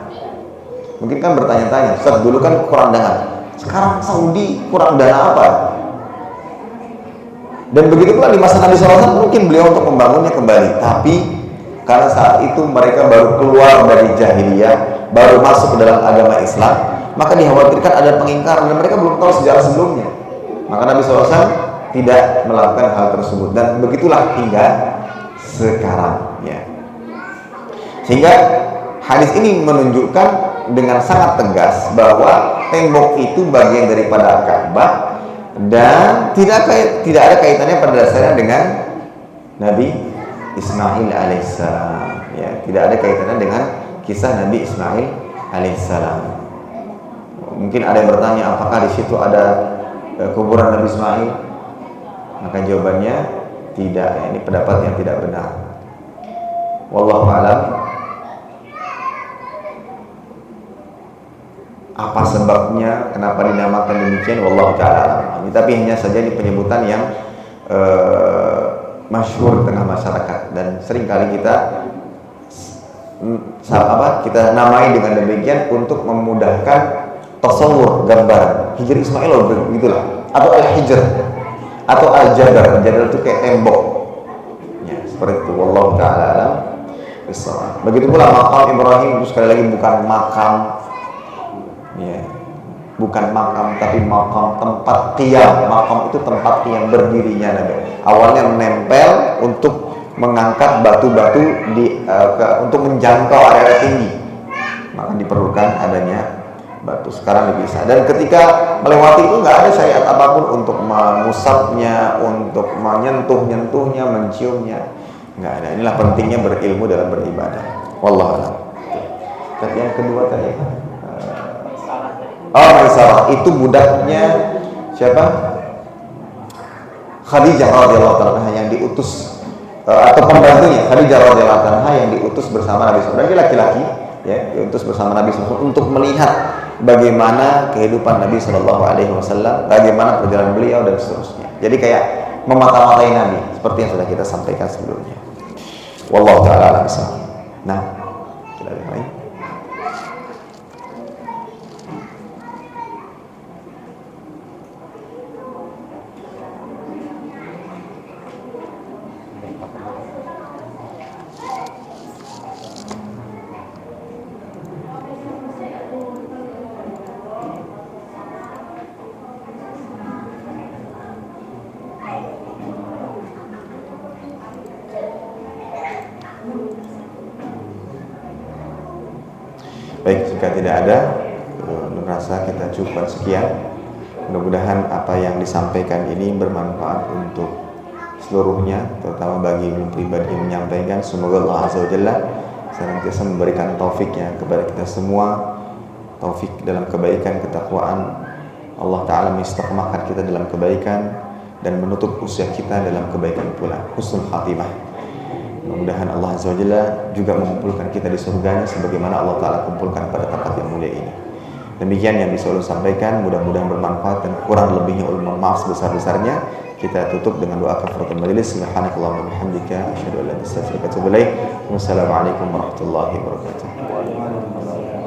Mungkin kan bertanya-tanya, Ustaz, dulu kan kurang dana, sekarang Saudi kurang dana apa? Dan begitu pula di masa Nabi SAW mungkin beliau untuk membangunnya kembali, tapi karena saat itu mereka baru keluar dari jahiliyah, baru masuk ke dalam agama Islam, maka dikhawatirkan ada pengingkaran dan mereka belum tahu sejarah sebelumnya. Maka Nabi SAW tidak melakukan hal tersebut dan begitulah hingga sekarang, ya. Sehingga hadis ini menunjukkan dengan sangat tegas bahwa tembok itu bagian daripada Ka'bah dan tidak ada kaitannya pada dasarnya dengan Nabi Ismail alaihissalam, ya. Tidak ada kaitannya dengan kisah Nabi Ismail alaihissalam. Mungkin ada yang bertanya, apakah di situ ada kuburan Nabi Ismail? Maka jawabannya tidak, ya. Ini pendapat yang tidak benar. Wallahu a'lam. Apa sebabnya, kenapa dinamakan demikian, wallahu ta'ala. Tapi hanya saja ini penyebutan yang masyhur di tengah masyarakat, dan seringkali kita namai dengan demikian untuk memudahkan tasawur, gambaran. Hijr Ismail begitulah, atau al-hijr atau al-jadar. Jadar itu kayak tembok ya, seperti itu. Wallahu ta'ala alam bissawab. Begitu pula makam Ibrahim itu sekali lagi bukan makam ya, bukan makam, tapi makam, tempat qiyam. Makam itu tempat yang berdirinya Nabi. Awalnya menempel untuk mengangkat batu-batu untuk menjangkau area tinggi, maka diperlukan adanya batu. Sekarang dipisah, dan ketika melewati itu nggak ada syariat apapun untuk mengusapnya, untuk menyentuhnya, menciumnya, nggak ada. Inilah pentingnya berilmu dalam beribadah. Wallahu a'lam. Dan yang kedua tadi Maisarah itu budaknya siapa? Khadijah radhiyallahu anha yang diutus, atau pembantunya Khadijah radhiyallahu anha yang diutus bersama Nabi SAW. Dia laki-laki ya, diutus bersama Nabi SAW untuk melihat bagaimana kehidupan Nabi SAW, bagaimana perjalanan beliau dan seterusnya. Jadi kayak memata-matai Nabi, seperti yang sudah kita sampaikan sebelumnya. Wallahu ta'ala a'lam bishawab. Nah, kita lihat lagi. Baik, jika tidak ada, merasa kita cukupkan sekian. Mudah-mudahan apa yang disampaikan ini bermanfaat untuk seluruhnya, terutama bagi pribadi yang menyampaikan. Semoga Allah Azza wa Jalla senantiasa memberikan taufiknya kepada kita semua, taufik dalam kebaikan, ketakwaan. Allah Ta'ala mengistiqomahkan kita dalam kebaikan dan menutup usia kita dalam kebaikan pula, husnul khatimah. Mudah-mudahan Allah Azza wa Jalla juga mengumpulkan kita di surganya sebagaimana Allah Ta'ala kumpulkan pada tempat yang mulia ini. Demikian yang bisa ulun sampaikan, mudah-mudahan bermanfaat, dan kurang lebihnya ulun mohon maaf sebesar-besarnya. Kita tutup dengan doa kafaratul majelis. Subhanakallahumma wa bihamdika asyhadu an la ilaha illa anta astaghfiruka wa atubu ilaik. Wassalamualaikum warahmatullahi wabarakatuh.